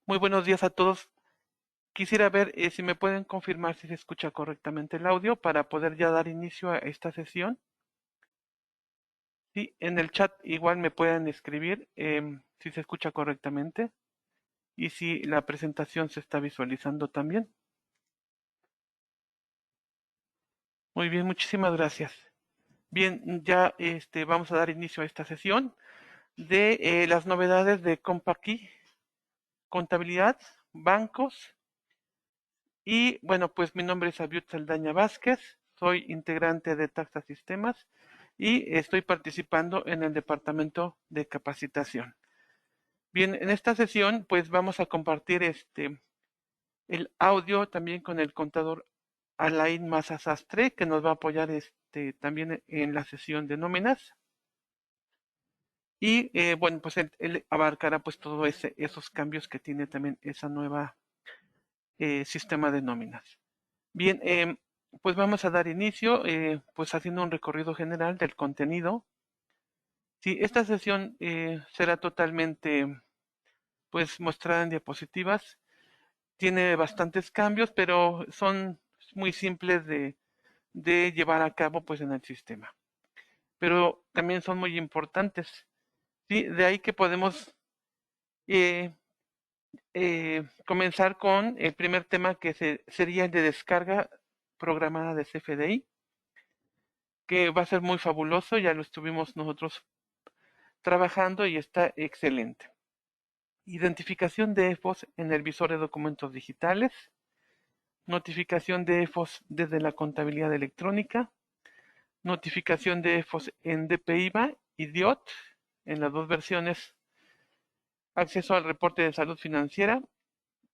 Muy buenos días a todos. Quisiera ver si me pueden confirmar si se escucha correctamente el audio para poder ya dar inicio a esta sesión. Sí, en el chat igual me pueden escribir si se escucha correctamente y si la presentación se está visualizando también. Muy bien, muchísimas gracias. Bien, ya vamos a dar inicio a esta sesión de las novedades de Compaqui, contabilidad, bancos. Y bueno, pues mi nombre es Abiud Saldaña Vázquez, soy integrante de Taxa Sistemas y estoy participando en el departamento de capacitación. Bien, en esta sesión pues vamos a compartir el audio también con el contador Alain Maza Sastre, que nos va a apoyar también en la sesión de nóminas. Y bueno, pues él abarcará pues todos esos cambios que tiene también esa nueva sistema de nóminas. Bien, pues vamos a dar inicio, pues haciendo un recorrido general del contenido. Sí, esta sesión será totalmente, pues, mostrada en diapositivas. Tiene bastantes cambios, pero son muy simples de llevar a cabo, pues, en el sistema. Pero también son muy importantes. Sí, de ahí que podemos eh, comenzar con el primer tema que sería el de descarga programada de CFDI, que va a ser muy fabuloso, ya lo estuvimos nosotros trabajando y está excelente. Identificación de EFOS en el visor de documentos digitales, notificación de EFOS desde la contabilidad electrónica, notificación de EFOS en DPIVA y DIOT en las dos versiones, acceso al reporte de salud financiera,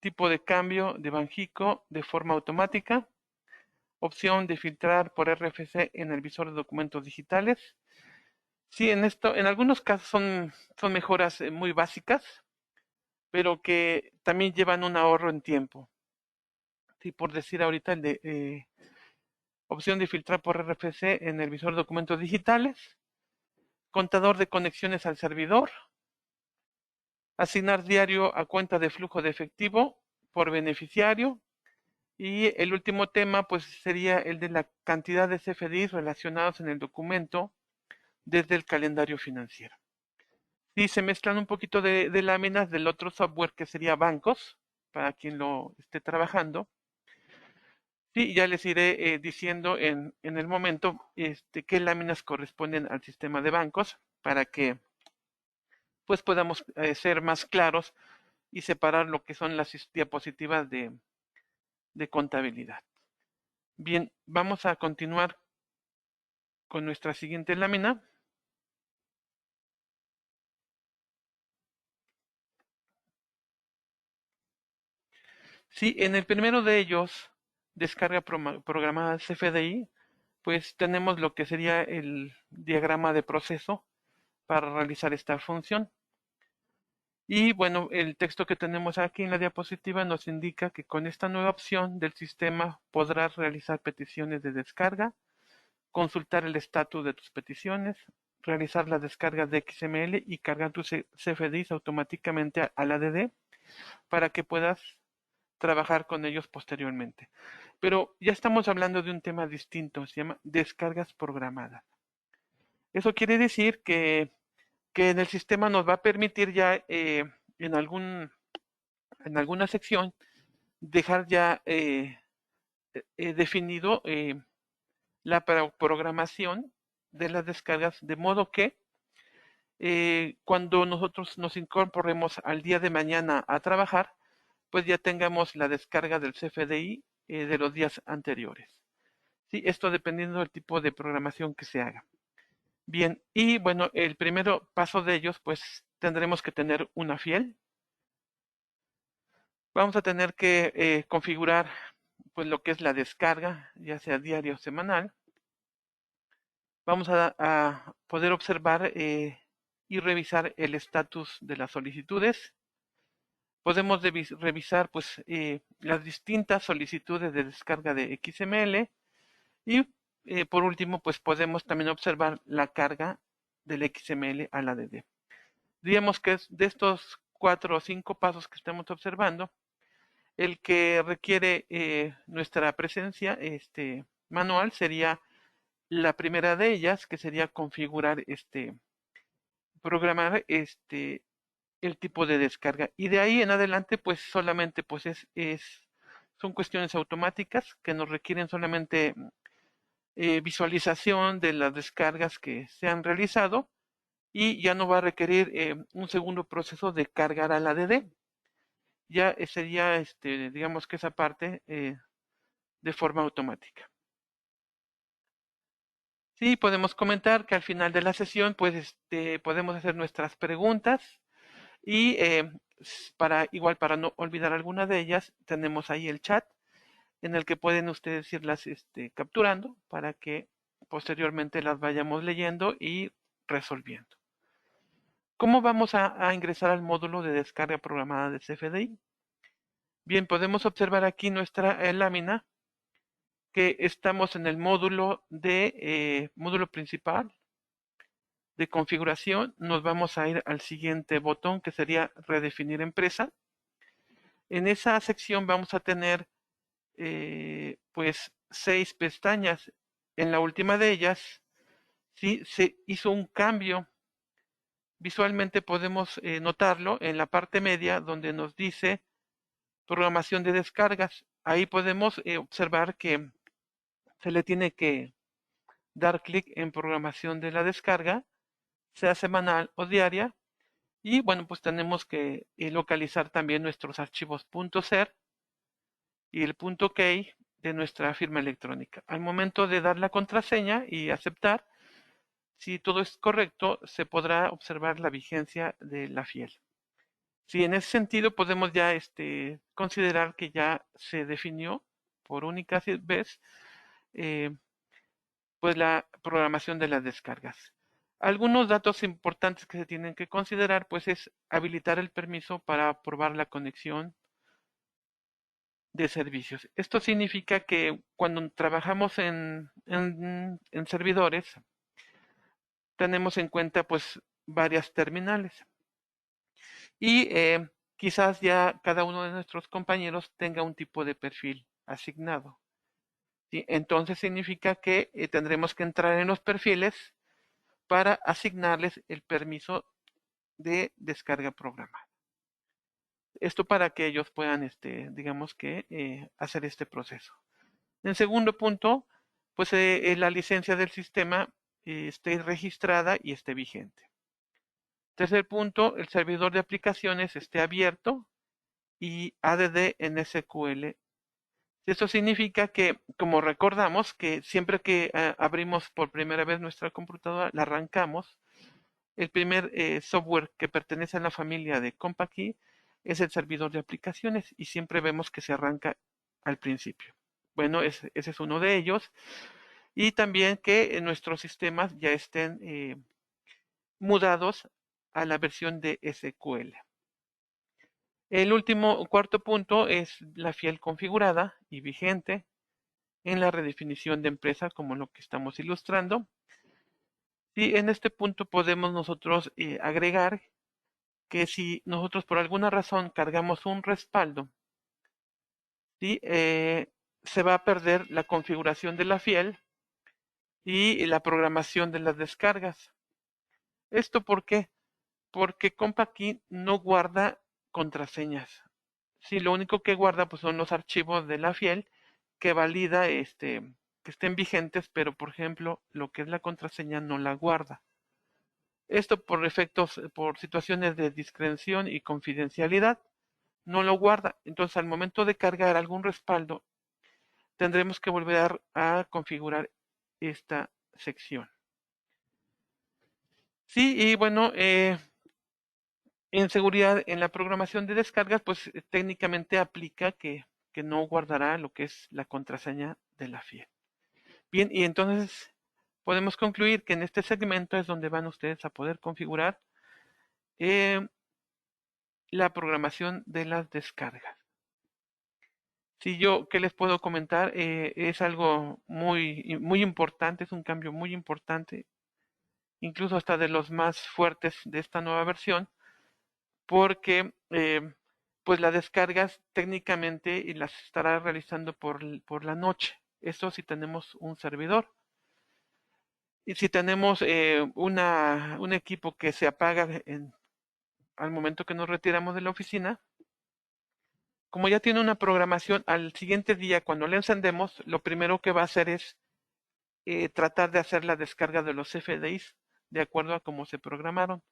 tipo de cambio de Banjico de forma automática, opción de filtrar por RFC en el visor de documentos digitales. Sí, en algunos casos son mejoras muy básicas, pero que también llevan un ahorro en tiempo. Sí, por decir ahorita el de opción de filtrar por RFC en el visor de documentos digitales, contador de conexiones al servidor, asignar diario a cuenta de flujo de efectivo por beneficiario, y el último tema pues sería el de la cantidad de CFDIs relacionados en el documento desde el calendario financiero. Sí, se mezclan un poquito de láminas del otro software que sería bancos, para quien lo esté trabajando. Sí, ya les iré diciendo en el momento qué láminas corresponden al sistema de bancos para que pues podamos ser más claros y separar lo que son las diapositivas de contabilidad. Bien, vamos a continuar con nuestra siguiente lámina. Sí, en el primero de ellos, descarga programada CFDI, pues tenemos lo que sería el diagrama de proceso para realizar esta función. Y bueno, el texto que tenemos aquí en la diapositiva nos indica que con esta nueva opción del sistema podrás realizar peticiones de descarga, consultar el estatus de tus peticiones, realizar la descarga de XML y cargar tus CFDIs automáticamente al ADD para que puedas trabajar con ellos posteriormente. Pero ya estamos hablando de un tema distinto, se llama descargas programadas. Eso quiere decir que en el sistema nos va a permitir ya en, algún, en alguna sección dejar ya definido la programación de las descargas, de modo que cuando nosotros nos incorporemos al día de mañana a trabajar, pues ya tengamos la descarga del CFDI de los días anteriores. Sí, esto dependiendo del tipo de programación que se haga. Bien, y bueno, el primer paso de ellos, pues tendremos que tener una fiel. Vamos a tener que configurar pues lo que es la descarga, ya sea diario o semanal. Vamos a poder observar y revisar el estatus de las solicitudes. Podemos revisar pues las distintas solicitudes de descarga de XML y por último pues podemos también observar la carga del XML al ADD. Digamos que de estos 4 o 5 pasos que estamos observando, el que requiere nuestra presencia manual sería la primera de ellas, que sería configurar programar el tipo de descarga. Y de ahí en adelante, pues solamente pues son cuestiones automáticas que nos requieren solamente visualización de las descargas que se han realizado y ya no va a requerir un segundo proceso de cargar al ADD. Ya sería, digamos que esa parte de forma automática. Sí, podemos comentar que al final de la sesión, pues, podemos hacer nuestras preguntas y igual para no olvidar alguna de ellas, tenemos ahí el chat en el que pueden ustedes irlas capturando para que posteriormente las vayamos leyendo y resolviendo. ¿Cómo vamos a ingresar al módulo de descarga programada de CFDI? Bien, podemos observar aquí nuestra lámina que estamos en el módulo principal de configuración. Nos vamos a ir al siguiente botón que sería redefinir empresa. En esa sección vamos a tener pues 6 pestañas. En la última de ellas sí se hizo un cambio. Visualmente podemos notarlo en la parte media donde nos dice programación de descargas. Ahí podemos observar que se le tiene que dar clic en programación de la descarga, sea semanal o diaria. Y bueno, pues tenemos que localizar también nuestros archivos .ser y el .key de nuestra firma electrónica. Al momento de dar la contraseña y aceptar, si todo es correcto, se podrá observar la vigencia de la fiel. Si en ese sentido podemos ya considerar que ya se definió por única vez pues la programación de las descargas. Algunos datos importantes que se tienen que considerar pues es habilitar el permiso para probar la conexión de servicios. Esto significa que cuando trabajamos en servidores tenemos en cuenta pues varias terminales y quizás ya cada uno de nuestros compañeros tenga un tipo de perfil asignado. ¿Sí? Entonces significa que tendremos que entrar en los perfiles para asignarles el permiso de descarga programada. Esto para que ellos puedan, digamos que, hacer este proceso. En segundo punto, pues la licencia del sistema esté registrada y esté vigente. Tercer punto, el servidor de aplicaciones esté abierto y ADD en SQL. Esto significa que, como recordamos, que siempre que abrimos por primera vez nuestra computadora, la arrancamos, el primer software que pertenece a la familia de CompaKey es el servidor de aplicaciones y siempre vemos que se arranca al principio. Bueno, ese es uno de ellos. Y también que nuestros sistemas ya estén mudados a la versión de SQL. El último, cuarto punto es la fiel configurada y vigente en la redefinición de empresa, como lo que estamos ilustrando. Y en este punto podemos nosotros agregar que si nosotros por alguna razón cargamos un respaldo, ¿sí? Se va a perder la configuración de la fiel y la programación de las descargas. ¿Esto por qué? Porque CompaKey no guarda contraseñas. Sí, lo único que guarda pues, son los archivos de la fiel que valida que estén vigentes, pero por ejemplo, lo que es la contraseña no la guarda. Esto por efectos, por situaciones de discreción y confidencialidad, no lo guarda. Entonces, al momento de cargar algún respaldo, tendremos que volver a configurar esta sección. Sí, y bueno, en seguridad, en la programación de descargas, pues técnicamente aplica que no guardará lo que es la contraseña de la fiel. Bien, y entonces podemos concluir que en este segmento es donde van ustedes a poder configurar eh, la programación de las descargas. Si yo, ¿qué les puedo comentar? Es algo muy importante, es un cambio muy importante, incluso hasta de los más fuertes de esta nueva versión, porque pues las descargas técnicamente y las estará realizando por la noche. Eso si tenemos un servidor. Y si tenemos un equipo que se apaga al momento que nos retiramos de la oficina, como ya tiene una programación, al siguiente día cuando le encendemos, lo primero que va a hacer es tratar de hacer la descarga de los FDIs de acuerdo a cómo se programaron.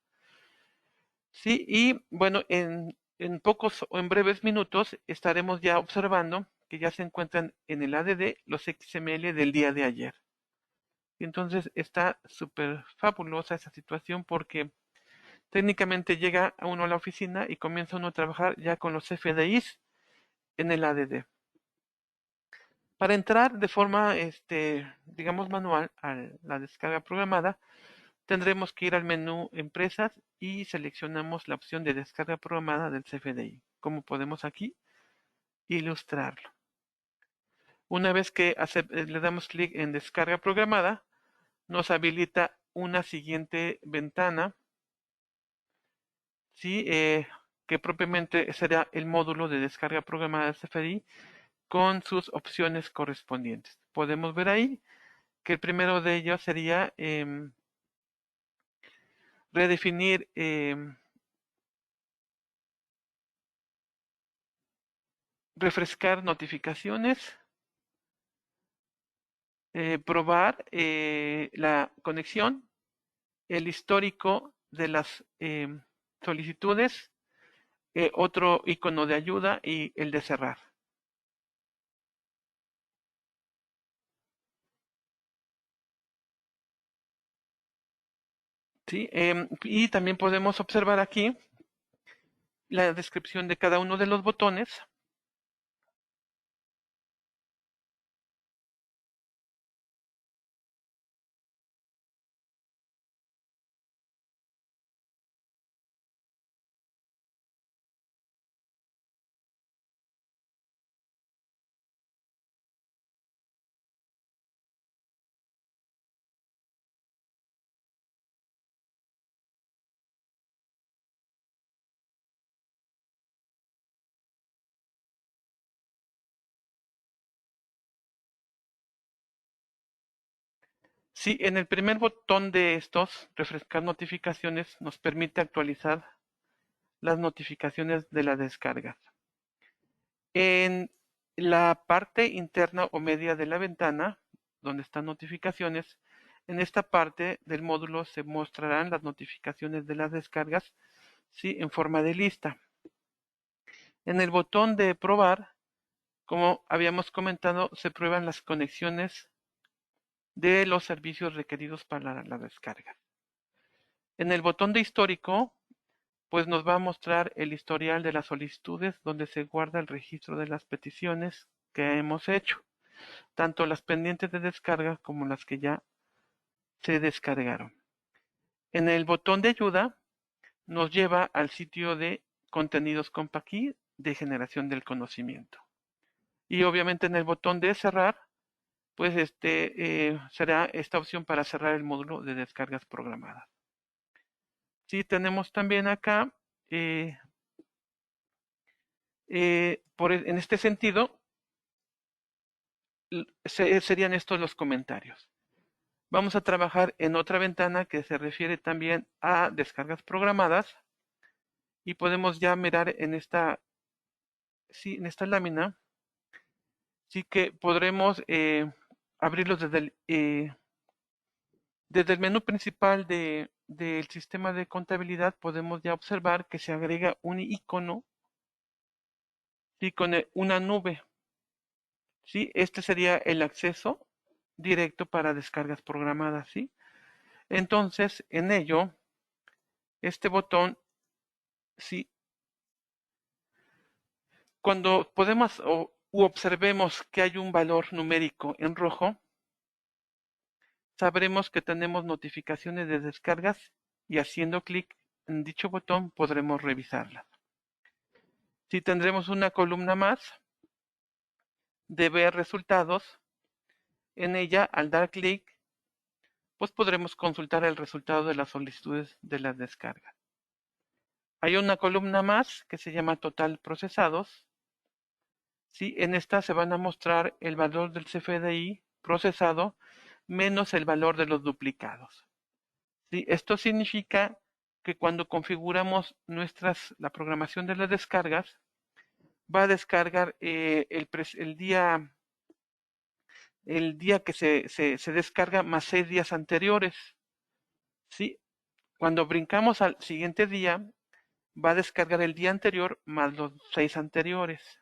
Sí, y bueno, en pocos o en breves minutos estaremos ya observando que ya se encuentran en el ADD los XML del día de ayer. Y entonces está súper fabulosa esa situación porque técnicamente llega a uno a la oficina y comienza uno a trabajar ya con los FDIs en el ADD. Para entrar de forma, digamos, manual a la descarga programada, tendremos que ir al menú Empresas y seleccionamos la opción de descarga programada del CFDI, como podemos aquí ilustrarlo. Una vez que le damos clic en descarga programada, nos habilita una siguiente ventana, ¿sí? Que propiamente será el módulo de descarga programada del CFDI con sus opciones correspondientes. Podemos ver ahí que el primero de ellos sería redefinir refrescar notificaciones, probar la conexión, el histórico de las solicitudes, otro icono de ayuda y el de cerrar. ¿Sí? Y también podemos observar aquí la descripción de cada uno de los botones. Sí, en el primer botón de estos, refrescar notificaciones, nos permite actualizar las notificaciones de la descarga. En la parte interna o media de la ventana, donde están notificaciones, en esta parte del módulo se mostrarán las notificaciones de las descargas, sí, en forma de lista. En el botón de probar, como habíamos comentado, se prueban las conexiones de los servicios requeridos para la descarga. En el botón de histórico, pues nos va a mostrar el historial de las solicitudes donde se guarda el registro de las peticiones que hemos hecho, tanto las pendientes de descarga como las que ya se descargaron. En el botón de ayuda nos lleva al sitio de contenidos Compaquí de generación del conocimiento. Y obviamente en el botón de cerrar, pues será esta opción para cerrar el módulo de descargas programadas. Sí, tenemos también acá, en este sentido, serían estos los comentarios. Vamos a trabajar en otra ventana que se refiere también a descargas programadas y podemos ya mirar en sí, en esta lámina, sí que podremos abrirlos desde el menú principal del sistema de contabilidad. Podemos ya observar que se agrega un icono, sí, con una nube. Sí, este sería el acceso directo para descargas programadas, ¿sí? Entonces, en ello, este botón, sí, cuando podemos u observemos que hay un valor numérico en rojo, sabremos que tenemos notificaciones de descargas y haciendo clic en dicho botón podremos revisarlas. Si tendremos una columna más de ver resultados, en ella al dar clic, pues podremos consultar el resultado de las solicitudes de las descargas. Hay una columna más que se llama total procesados. ¿Sí? En esta se van a mostrar el valor del CFDI procesado menos el valor de los duplicados. ¿Sí? Esto significa que cuando configuramos la programación de las descargas, va a descargar el día que se descarga más 6 días anteriores. ¿Sí? Cuando brincamos al siguiente día, va a descargar el día anterior más los 6 anteriores.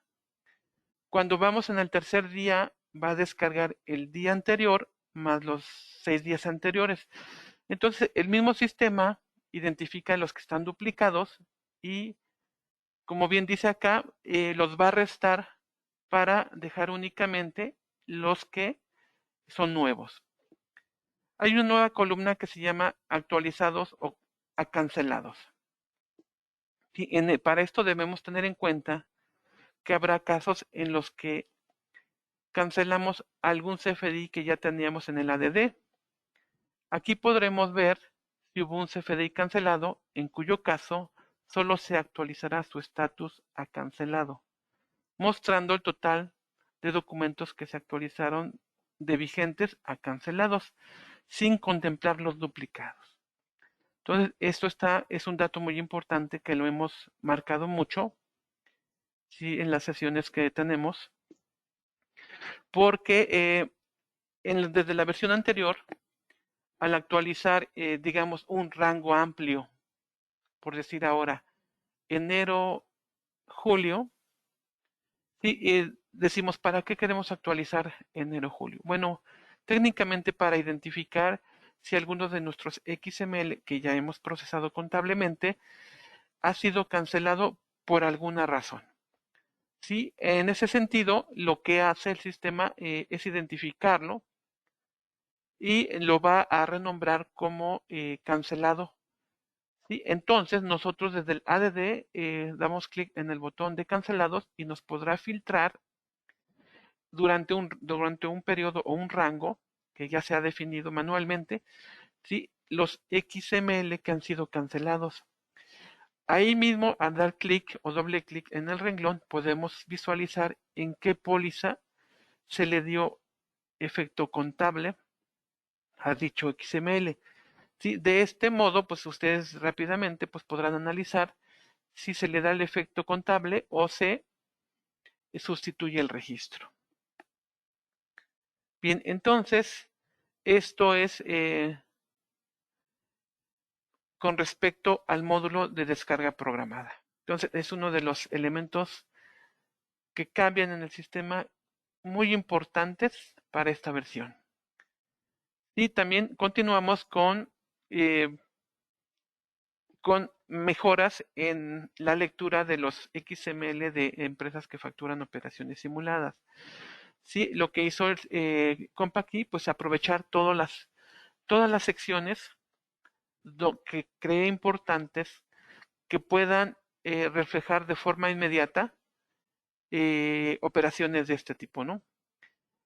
Cuando vamos en el tercer día, va a descargar el día anterior más los 6 días anteriores. Entonces, el mismo sistema identifica los que están duplicados y, como bien dice acá, los va a restar para dejar únicamente los que son nuevos. Hay una nueva columna que se llama actualizados o cancelados. Para esto debemos tener en cuenta que habrá casos en los que cancelamos algún CFDI que ya teníamos en el ADD. Aquí podremos ver si hubo un CFDI cancelado, en cuyo caso solo se actualizará su estatus a cancelado, mostrando el total de documentos que se actualizaron de vigentes a cancelados, sin contemplar los duplicados. Entonces, es un dato muy importante que lo hemos marcado mucho, ¿sí? En las sesiones que tenemos, porque desde la versión anterior, al actualizar, digamos, un rango amplio, por decir ahora, enero, julio, sí, decimos, ¿para qué queremos actualizar enero, julio? Bueno, técnicamente para identificar si alguno de nuestros XML que ya hemos procesado contablemente ha sido cancelado por alguna razón. Sí, en ese sentido, lo que hace el sistema es identificarlo y lo va a renombrar como cancelado. ¿Sí? Entonces, nosotros desde el ADD damos clic en el botón de cancelados y nos podrá filtrar durante un periodo o un rango que ya se ha definido manualmente, ¿sí? Los XML que han sido cancelados. Ahí mismo, al dar clic o doble clic en el renglón, podemos visualizar en qué póliza se le dio efecto contable a dicho XML. ¿Sí? De este modo, pues ustedes rápidamente pues, podrán analizar si se le da el efecto contable o se sustituye el registro. Bien, entonces, esto es con respecto al módulo de descarga programada. Entonces, es uno de los elementos que cambian en el sistema muy importantes para esta versión. Y también continuamos con mejoras en la lectura de los XML de empresas que facturan operaciones simuladas. Sí, lo que hizo el compa aquí, pues aprovechar todas las secciones que cree importantes que puedan reflejar de forma inmediata operaciones de este tipo, ¿no?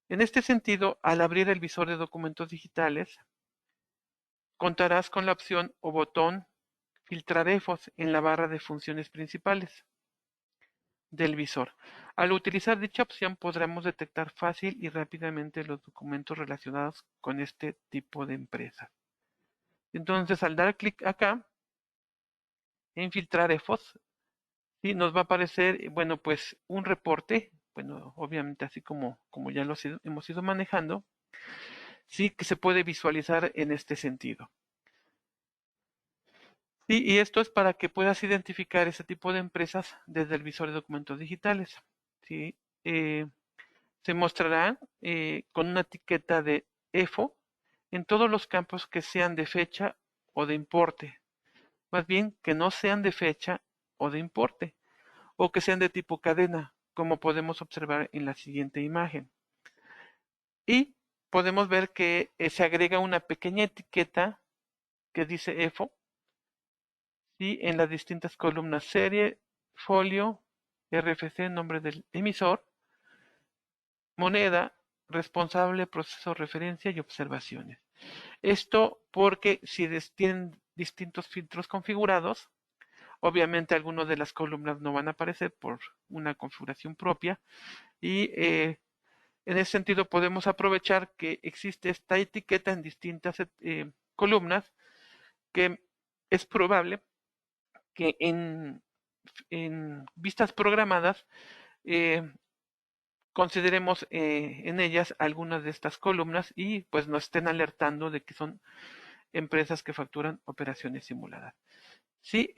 En este sentido, al abrir el visor de documentos digitales, contarás con la opción o botón filtrar EFOS en la barra de funciones principales del visor. Al utilizar dicha opción podremos detectar fácil y rápidamente los documentos relacionados con este tipo de empresas. Entonces, al dar clic acá en filtrar EFOS, ¿sí? Nos va a aparecer, bueno, pues un reporte, bueno, obviamente así como ya hemos ido manejando, sí que se puede visualizar en este sentido. Sí, y esto es para que puedas identificar ese tipo de empresas desde el visor de documentos digitales. ¿Sí? Se mostrará con una etiqueta de EFO en todos los campos que sean de fecha o de importe. Más bien que no sean de fecha o de importe, o que sean de tipo cadena, como podemos observar en la siguiente imagen. Y podemos ver que se agrega una pequeña etiqueta que dice EFO, ¿sí? En las distintas columnas serie, folio, RFC, nombre del emisor, moneda, responsable, proceso, referencia y observaciones. Esto porque si tienen distintos filtros configurados, Obviamente algunas de las columnas no van a aparecer por una configuración propia y en ese sentido podemos aprovechar que existe esta etiqueta en distintas columnas que es probable que en vistas programadas eh, consideremos en ellas algunas de estas columnas y pues nos estén alertando de que son empresas que facturan operaciones simuladas. Sí,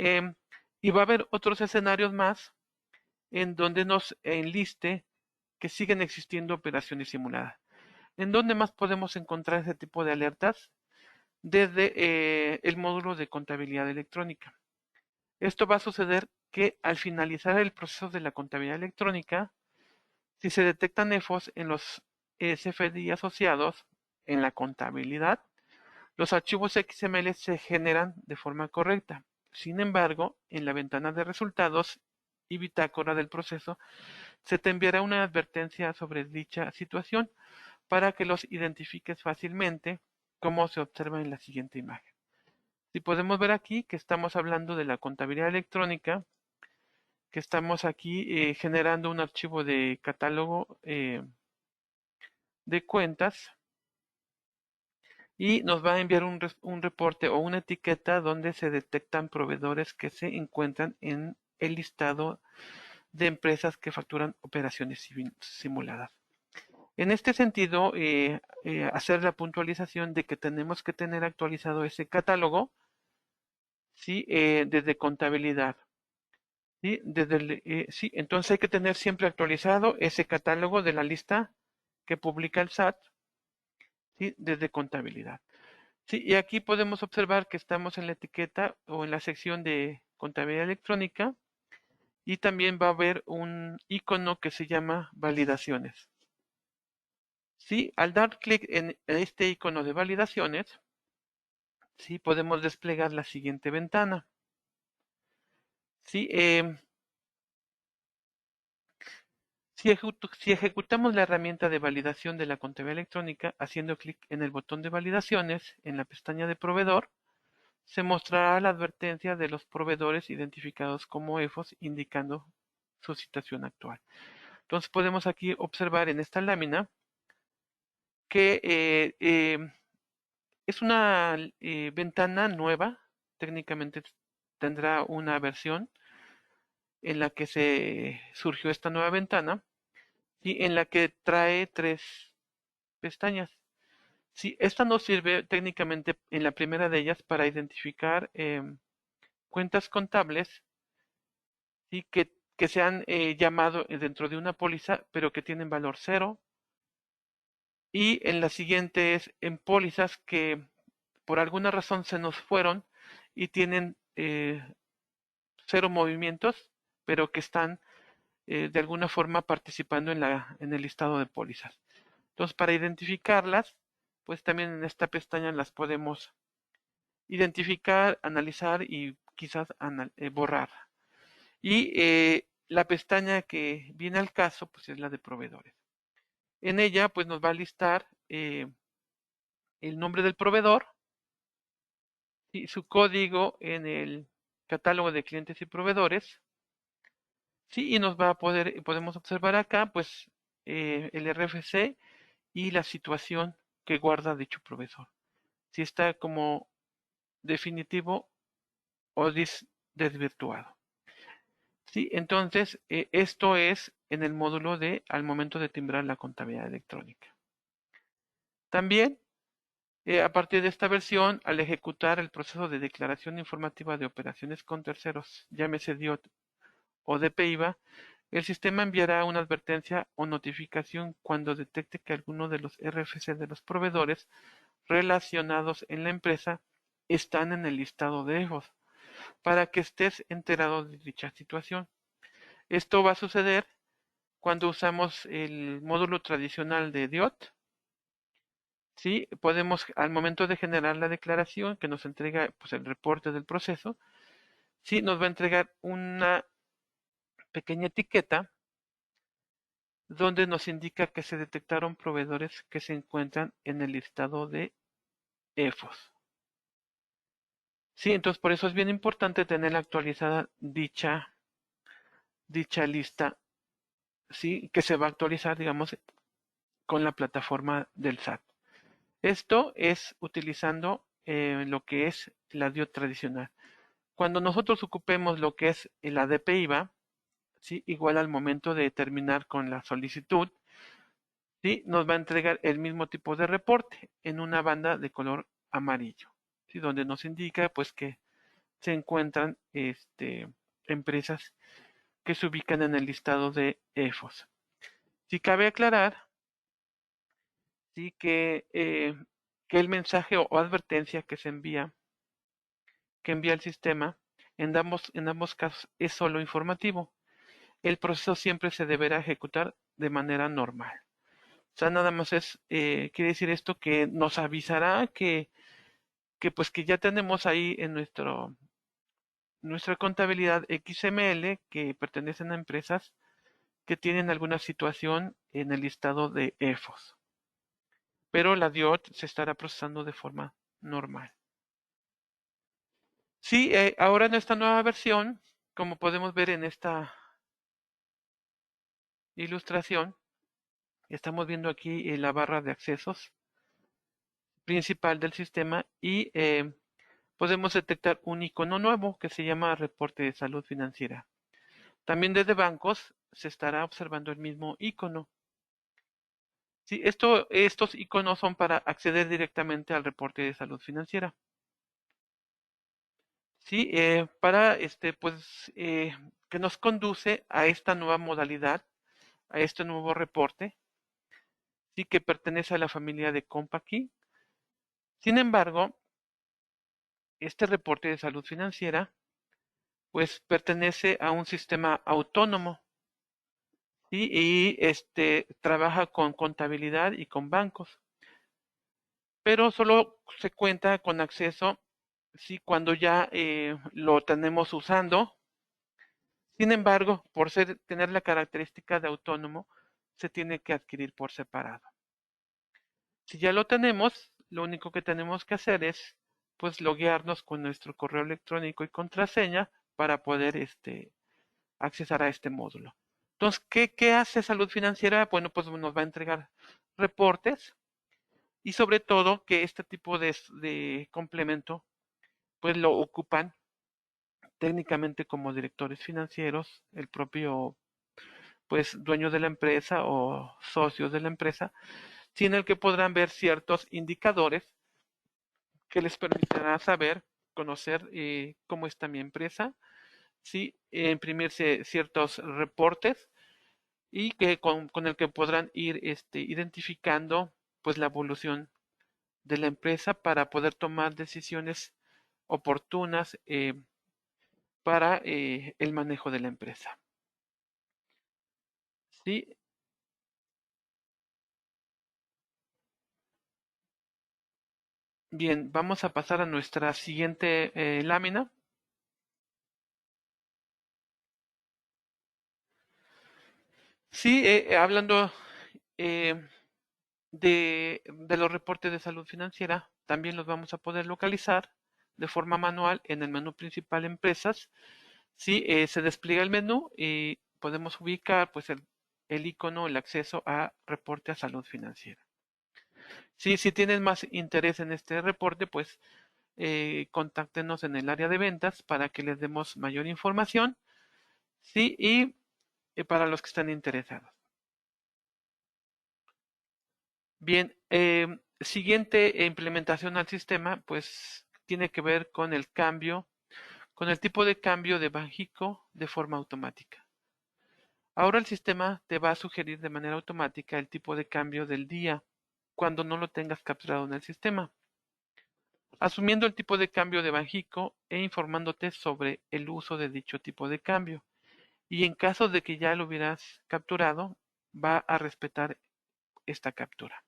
y va a haber otros escenarios más en donde nos enliste que siguen existiendo operaciones simuladas. ¿En dónde más podemos encontrar ese tipo de alertas? Desde el módulo de contabilidad electrónica. Esto va a suceder que al finalizar el proceso de la contabilidad electrónica, si se detectan EFOS en los CFDI asociados en la contabilidad, los archivos XML se generan de forma correcta. Sin embargo, en la ventana de resultados y bitácora del proceso, se te enviará una advertencia sobre dicha situación para que los identifiques fácilmente, como se observa en la siguiente imagen. Si podemos ver aquí que estamos hablando de la contabilidad electrónica, que estamos aquí generando un archivo de catálogo de cuentas y nos va a enviar un reporte o una etiqueta donde se detectan proveedores que se encuentran en el listado de empresas que facturan operaciones simuladas. En este sentido, hacer la puntualización de que tenemos que tener actualizado ese catálogo, ¿sí? Desde contabilidad. ¿Sí? Sí, entonces hay que tener siempre actualizado ese catálogo de la lista que publica el SAT, ¿sí? Desde contabilidad. Sí, y aquí podemos observar que estamos en la etiqueta o en la sección de contabilidad electrónica y también va a haber un icono que se llama validaciones. Sí, al dar clic en este icono de validaciones, sí, podemos desplegar la siguiente ventana. Sí, si ejecutamos la herramienta de validación de la contabilidad electrónica haciendo clic en el botón de validaciones en la pestaña de proveedor, se mostrará la advertencia de los proveedores identificados como EFOS indicando su situación actual. Entonces podemos aquí observar en esta lámina que es una ventana nueva, técnicamente tendrá una versión en la que se surgió esta nueva ventana y en la que trae tres pestañas. Sí, esta nos sirve técnicamente en la primera de ellas para identificar cuentas contables ¿sí? que se han llamado dentro de una póliza, pero que tienen valor cero. Y en la siguiente es en pólizas que por alguna razón se nos fueron y tienen cero movimientos, pero que están de alguna forma participando en el listado de pólizas. Entonces, para identificarlas, pues también en esta pestaña las podemos identificar, analizar y quizás borrar. Y la pestaña que viene al caso, pues es la de proveedores. En ella, pues nos va a listar el nombre del proveedor y su código en el catálogo de clientes y proveedores. Sí, y nos va a podemos observar acá, pues, el RFC y la situación que guarda dicho proveedor. Si está como definitivo o desvirtuado. Sí, entonces, esto es en el módulo de al momento de timbrar la contabilidad electrónica. También, a partir de esta versión, al ejecutar el proceso de declaración informativa de operaciones con terceros, llámese DIOT o DPIVA, el sistema enviará una advertencia o notificación cuando detecte que alguno de los RFC de los proveedores relacionados en la empresa están en el listado de EFOS, para que estés enterado de dicha situación. Esto va a suceder cuando usamos el módulo tradicional de DIOT. ¿Sí? Podemos, al momento de generar la declaración que nos entrega pues, el reporte del proceso, sí, nos va a entregar una pequeña etiqueta donde nos indica que se detectaron proveedores que se encuentran en el listado de EFOS. Sí, entonces por eso es bien importante tener actualizada dicha lista, sí, que se va a actualizar, digamos, con la plataforma del SAT. Esto es utilizando lo que es la DIO tradicional. Cuando nosotros ocupemos lo que es el ADP IVA, ¿sí? Igual al momento de terminar con la solicitud, ¿sí? Nos va a entregar el mismo tipo de reporte en una banda de color amarillo, ¿sí? Donde nos indica pues que se encuentran empresas que se ubican en el listado de EFOS. Si cabe aclarar, sí que el mensaje o advertencia que se envía, que envía el sistema, en ambos casos es solo informativo. El proceso siempre se deberá ejecutar de manera normal. O sea, nada más quiere decir esto que nos avisará que pues que ya tenemos ahí en nuestra contabilidad XML que pertenecen a empresas que tienen alguna situación en el listado de EFOS. Pero la DIOT se estará procesando de forma normal. Sí, ahora en esta nueva versión, como podemos ver en esta ilustración, estamos viendo aquí la barra de accesos principal del sistema y podemos detectar un icono nuevo que se llama reporte de salud financiera. También desde bancos se estará observando el mismo icono. Sí, estos iconos son para acceder directamente al reporte de salud financiera. Sí, para pues, que nos conduce a esta nueva modalidad, a este nuevo reporte, sí que pertenece a la familia de CompaKey. Sin embargo, este reporte de salud financiera, pues pertenece a un sistema autónomo, ¿sí? Y trabaja con contabilidad y con bancos, pero solo se cuenta con acceso, sí, cuando ya lo tenemos usando. Sin embargo, por tener la característica de autónomo, se tiene que adquirir por separado. Si ya lo tenemos, lo único que tenemos que hacer es pues loguearnos con nuestro correo electrónico y contraseña para poder accesar a este módulo. Entonces, ¿qué hace Salud Financiera? Bueno, pues nos va a entregar reportes y sobre todo que este tipo de complemento pues lo ocupan técnicamente como directores financieros, el propio pues dueño de la empresa o socios de la empresa, sin el que podrán ver ciertos indicadores que les permitirá saber, conocer cómo está mi empresa, ¿sí? Imprimirse ciertos reportes y que con el que podrán ir identificando pues la evolución de la empresa para poder tomar decisiones oportunas para el manejo de la empresa. ¿Sí? Bien, vamos a pasar a nuestra siguiente lámina. Sí, hablando eh, de los reportes de salud financiera, también los vamos a poder localizar de forma manual en el menú principal Empresas. Sí, se despliega el menú y podemos ubicar pues el icono, el acceso a reporte a salud financiera. Sí, si tienen más interés en este reporte, pues contáctenos en el área de ventas para que les demos mayor información. Sí, y para los que están interesados. Bien, siguiente implementación al sistema, pues tiene que ver con el cambio, con el tipo de cambio de Banxico de forma automática. Ahora el sistema te va a sugerir de manera automática el tipo de cambio del día cuando no lo tengas capturado en el sistema, asumiendo el tipo de cambio de Banxico e informándote sobre el uso de dicho tipo de cambio. Y en caso de que ya lo hubieras capturado, va a respetar esta captura.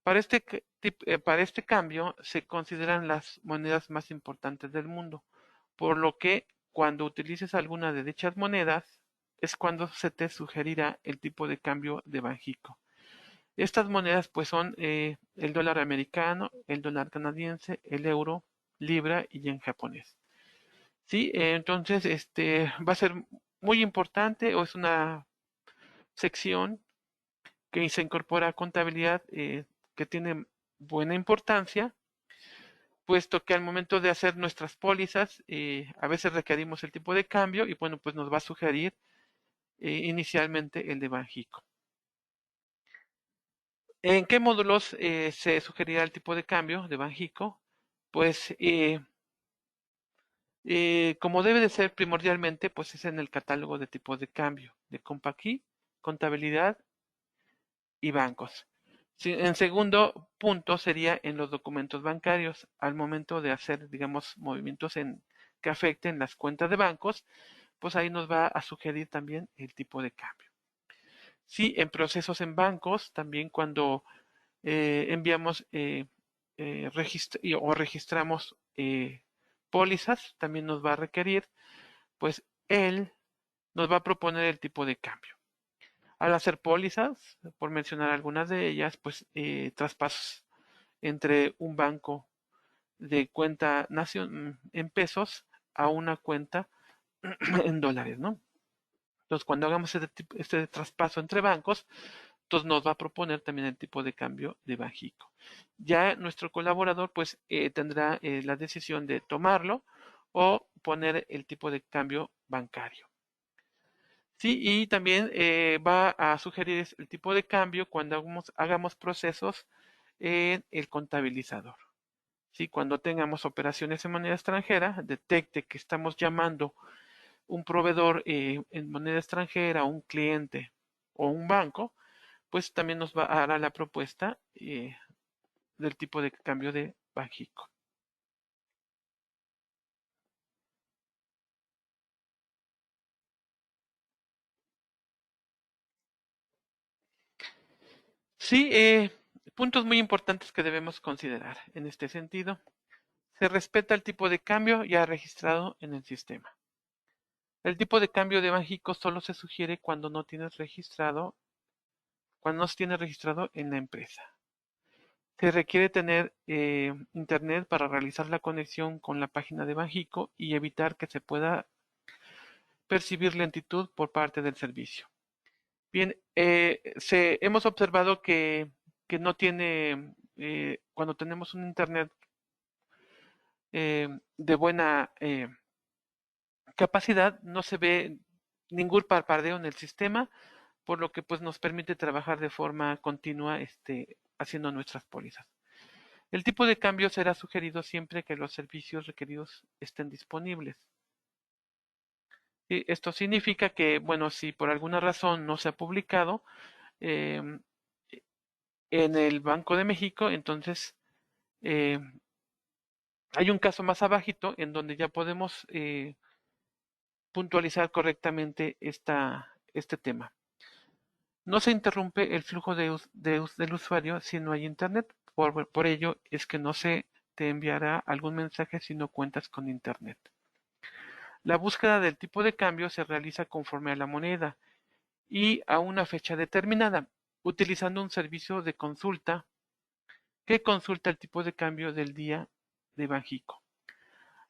Para este cambio se consideran las monedas más importantes del mundo, por lo que cuando utilices alguna de dichas monedas es cuando se te sugerirá el tipo de cambio de Banxico. Estas monedas pues son el dólar americano, el dólar canadiense, el euro libra y en japonés. Sí, entonces va a ser muy importante o es una sección que se incorpora a contabilidad que tiene buena importancia, puesto que al momento de hacer nuestras pólizas a veces requerimos el tipo de cambio y bueno, pues nos va a sugerir inicialmente el de Banjico. ¿En qué módulos se sugerirá el tipo de cambio de Banjico? Pues como debe de ser primordialmente, pues es en el catálogo de tipos de cambio de Compaqui, contabilidad y bancos. En segundo punto sería en los documentos bancarios, al momento de hacer, digamos, movimientos que afecten las cuentas de bancos, pues ahí nos va a sugerir también el tipo de cambio. Sí, en procesos en bancos, también cuando enviamos o registramos pólizas, también nos va a requerir, pues él nos va a proponer el tipo de cambio. Al hacer pólizas, por mencionar algunas de ellas, pues traspasos entre un banco de cuenta en pesos a una cuenta en dólares, ¿no? Entonces, cuando hagamos este traspaso entre bancos, entonces nos va a proponer también el tipo de cambio de Banjico. Ya nuestro colaborador pues tendrá la decisión de tomarlo o poner el tipo de cambio bancario. Sí, y también va a sugerir el tipo de cambio cuando hagamos procesos en el contabilizador. Sí, cuando tengamos operaciones en moneda extranjera, detecte que estamos llamando un proveedor en moneda extranjera, un cliente o un banco, pues también nos va a dar la propuesta del tipo de cambio de Banjico. Sí, puntos muy importantes que debemos considerar en este sentido. Se respeta el tipo de cambio ya registrado en el sistema. El tipo de cambio de Banjico solo se sugiere cuando no se tiene registrado en la empresa. Se requiere tener internet para realizar la conexión con la página de Banjico y evitar que se pueda percibir lentitud por parte del servicio. Bien, hemos observado que no tiene, cuando tenemos un internet de buena capacidad, no se ve ningún parpadeo en el sistema, por lo que pues nos permite trabajar de forma continua haciendo nuestras pólizas. El tipo de cambio será sugerido siempre que los servicios requeridos estén disponibles. Y esto significa que, bueno, si por alguna razón no se ha publicado eh, en el Banco de México, entonces eh, hay un caso más abajito en donde ya podemos puntualizar correctamente este tema. No se interrumpe el flujo del usuario si no hay internet. Por ello es que no se te enviará algún mensaje si no cuentas con internet. La búsqueda del tipo de cambio se realiza conforme a la moneda y a una fecha determinada, utilizando un servicio de consulta que consulta el tipo de cambio del día de Banjico.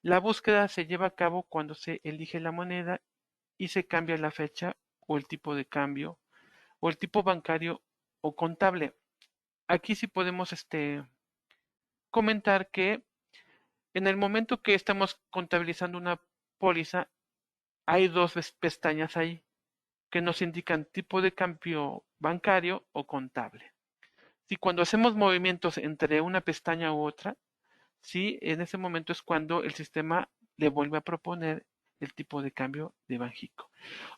La búsqueda se lleva a cabo cuando se elige la moneda y se cambia la fecha o el tipo de cambio o el tipo bancario o contable. Aquí sí podemos comentar que en el momento que estamos contabilizando una póliza, hay dos pestañas ahí que nos indican tipo de cambio bancario o contable. Si cuando hacemos movimientos entre una pestaña u otra, sí, en ese momento es cuando el sistema le vuelve a proponer el tipo de cambio de Banjico.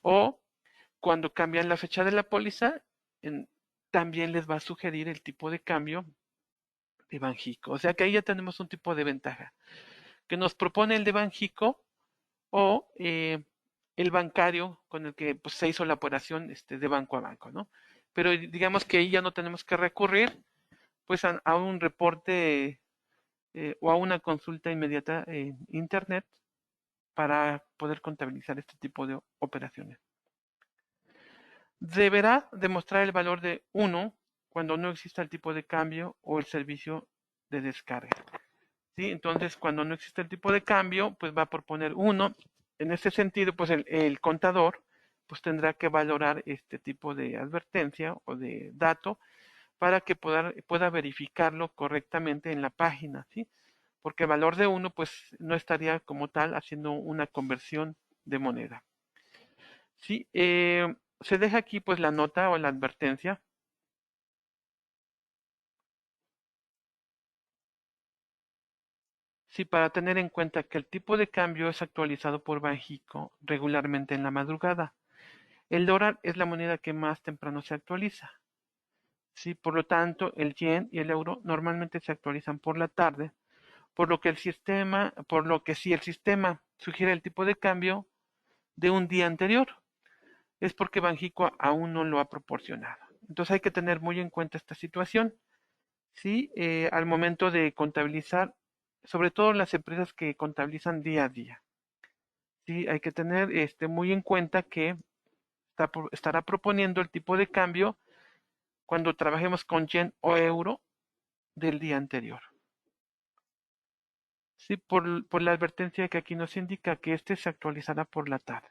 O cuando cambian la fecha de la póliza, también les va a sugerir el tipo de cambio de Banjico. O sea que ahí ya tenemos un tipo de ventaja. Que nos propone el de Banjico o el bancario con el que pues, se hizo la operación de banco a banco, ¿no? Pero digamos que ahí ya no tenemos que recurrir pues a un reporte o a una consulta inmediata en Internet para poder contabilizar este tipo de operaciones. Deberá demostrar el valor de 1 cuando no exista el tipo de cambio o el servicio de descarga. ¿sí? Entonces, cuando no existe el tipo de cambio, pues va a proponer 1. En ese sentido, pues el contador pues tendrá que valorar este tipo de advertencia o de dato para que pueda verificarlo correctamente en la página, ¿sí? Porque el valor de 1 pues no estaría como tal haciendo una conversión de moneda. Sí, se deja aquí pues la nota o la advertencia. Sí, para tener en cuenta que el tipo de cambio es actualizado por Banxico regularmente en la madrugada. El dólar es la moneda que más temprano se actualiza. Sí, por lo tanto, el yen y el euro normalmente se actualizan por la tarde, por lo que si el sistema sugiere el tipo de cambio de un día anterior, es porque Banxico aún no lo ha proporcionado. Entonces hay que tener muy en cuenta esta situación. Sí, al momento de contabilizar, sobre todo las empresas que contabilizan día a día. Sí, hay que tener muy en cuenta que estará proponiendo el tipo de cambio cuando trabajemos con yen o euro del día anterior. Sí, por la advertencia que aquí nos indica que este se actualizará por la tarde.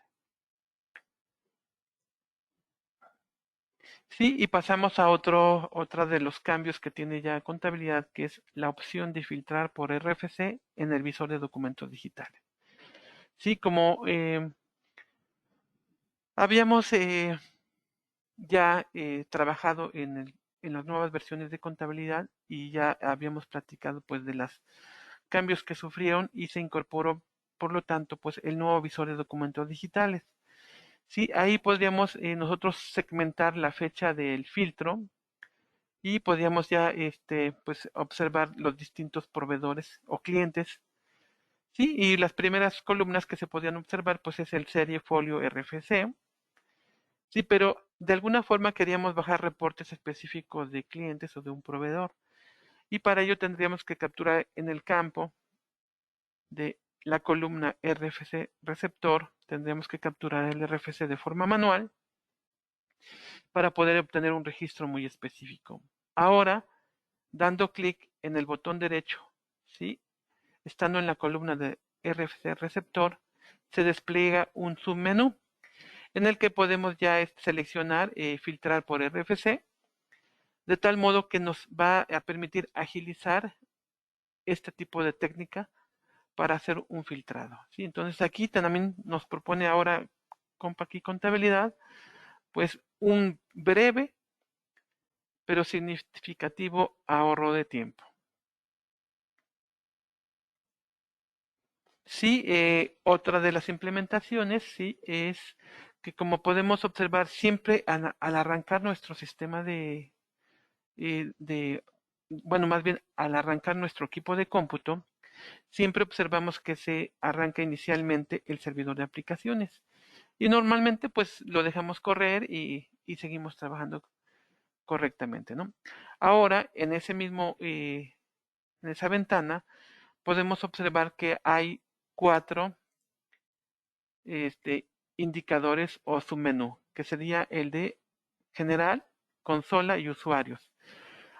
Sí, y pasamos a otra de los cambios que tiene ya contabilidad, que es la opción de filtrar por RFC en el visor de documentos digitales. Sí, como habíamos ya trabajado en las nuevas versiones de contabilidad y ya habíamos platicado pues de los cambios que sufrieron y se incorporó por lo tanto pues el nuevo visor de documentos digitales. Sí, ahí podríamos nosotros segmentar la fecha del filtro y podríamos ya pues observar los distintos proveedores o clientes. Sí, y las primeras columnas que se podían observar pues es el serie folio RFC. Sí, pero de alguna forma queríamos bajar reportes específicos de clientes o de un proveedor. Y para ello tendríamos que capturar en el campo de la columna RFC receptor, tendríamos que capturar el RFC de forma manual para poder obtener un registro muy específico. Ahora, dando clic en el botón derecho, ¿sí? Estando en la columna de RFC receptor, se despliega un submenú en el que podemos ya seleccionar filtrar por RFC, de tal modo que nos va a permitir agilizar este tipo de técnica para hacer un filtrado. ¿Sí? Entonces aquí también nos propone ahora aquí contabilidad, pues un breve pero significativo ahorro de tiempo. Sí, otra de las implementaciones, sí, es que como podemos observar siempre al arrancar nuestro sistema de, bueno, más bien al arrancar nuestro equipo de cómputo, siempre observamos que se arranca inicialmente el servidor de aplicaciones. Y normalmente pues lo dejamos correr y seguimos trabajando correctamente, ¿no? Ahora, en esa ventana, podemos observar que hay 4 este, indicadores o submenú, que sería el de general, consola y usuarios.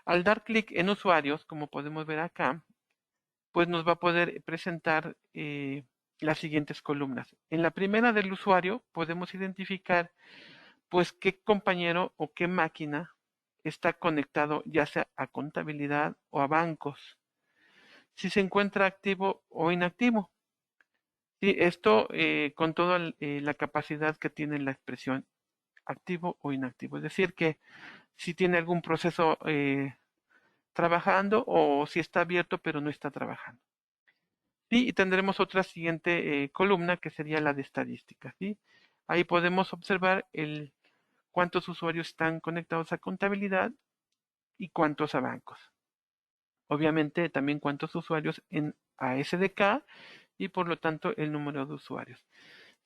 Al dar clic en usuarios, como podemos ver acá, pues nos va a poder presentar las siguientes columnas. En la primera del usuario podemos identificar pues qué compañero o qué máquina está conectado ya sea a contabilidad o a bancos, si se encuentra activo o inactivo. Sí, esto con toda la capacidad que tiene la expresión activo o inactivo. Es decir, que si tiene algún proceso trabajando o si está abierto pero no está trabajando. ¿Sí? Y tendremos otra siguiente columna que sería la de estadísticas. ¿Sí? Ahí podemos observar cuántos usuarios están conectados a contabilidad y cuántos a bancos. Obviamente también cuántos usuarios en ASDK y por lo tanto el número de usuarios.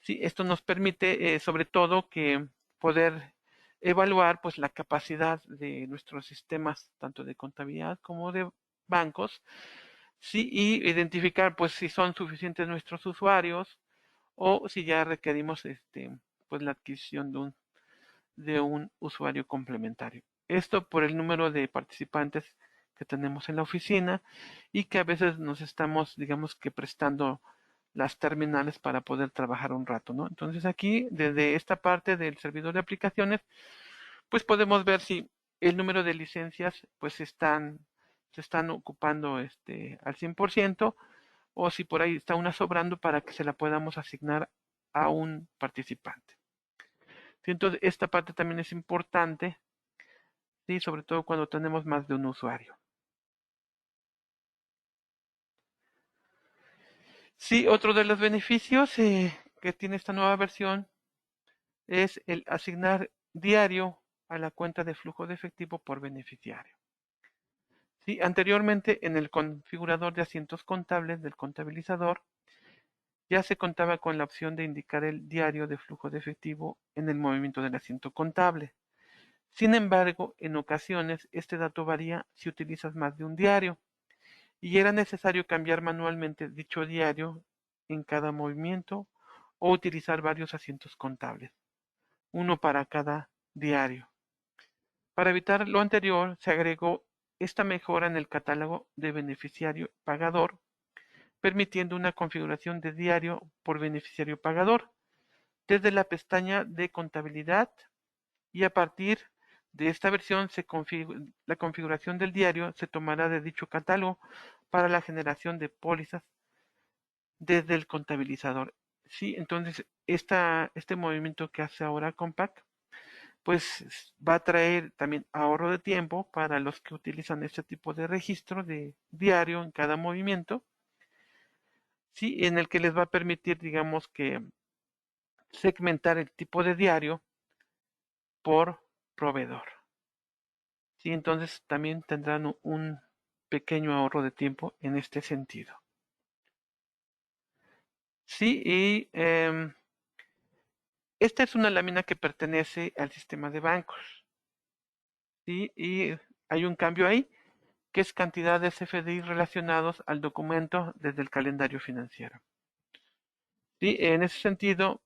Sí, esto nos permite sobre todo que poder evaluar pues la capacidad de nuestros sistemas tanto de contabilidad como de bancos, sí, y identificar pues si son suficientes nuestros usuarios o si ya requerimos pues la adquisición de un usuario complementario. Esto por el número de participantes que tenemos en la oficina y que a veces nos estamos, digamos que prestando las terminales para poder trabajar un rato, ¿no? Entonces aquí, desde esta parte del servidor de aplicaciones, pues podemos ver si el número de licencias pues se están ocupando al 100% o si por ahí está una sobrando para que se la podamos asignar a un participante. ¿Sí? Entonces, esta parte también es importante, ¿sí? Sobre todo cuando tenemos más de un usuario. Sí, otro de los beneficios que tiene esta nueva versión es el asignar diario a la cuenta de flujo de efectivo por beneficiario. Sí, anteriormente en el configurador de asientos contables del contabilizador ya se contaba con la opción de indicar el diario de flujo de efectivo en el movimiento del asiento contable. Sin embargo, en ocasiones este dato varía si utilizas más de un diario y era necesario cambiar manualmente dicho diario en cada movimiento o utilizar varios asientos contables, uno para cada diario. Para evitar lo anterior, se agregó esta mejora en el catálogo de beneficiario pagador, permitiendo una configuración de diario por beneficiario pagador desde la pestaña de contabilidad y a partir de esta versión la configuración del diario se tomará de dicho catálogo para la generación de pólizas desde el contabilizador. Sí, entonces este movimiento que hace ahora Compact pues va a traer también ahorro de tiempo para los que utilizan este tipo de registro de diario en cada movimiento, sí, en el que les va a permitir, digamos que segmentar el tipo de diario por proveedor. Sí, entonces también tendrán un pequeño ahorro de tiempo en este sentido. Sí, y esta es una lámina que pertenece al sistema de bancos. Sí, y hay un cambio ahí que es cantidad de CFDI relacionados al documento desde el calendario financiero. Sí, en ese sentido,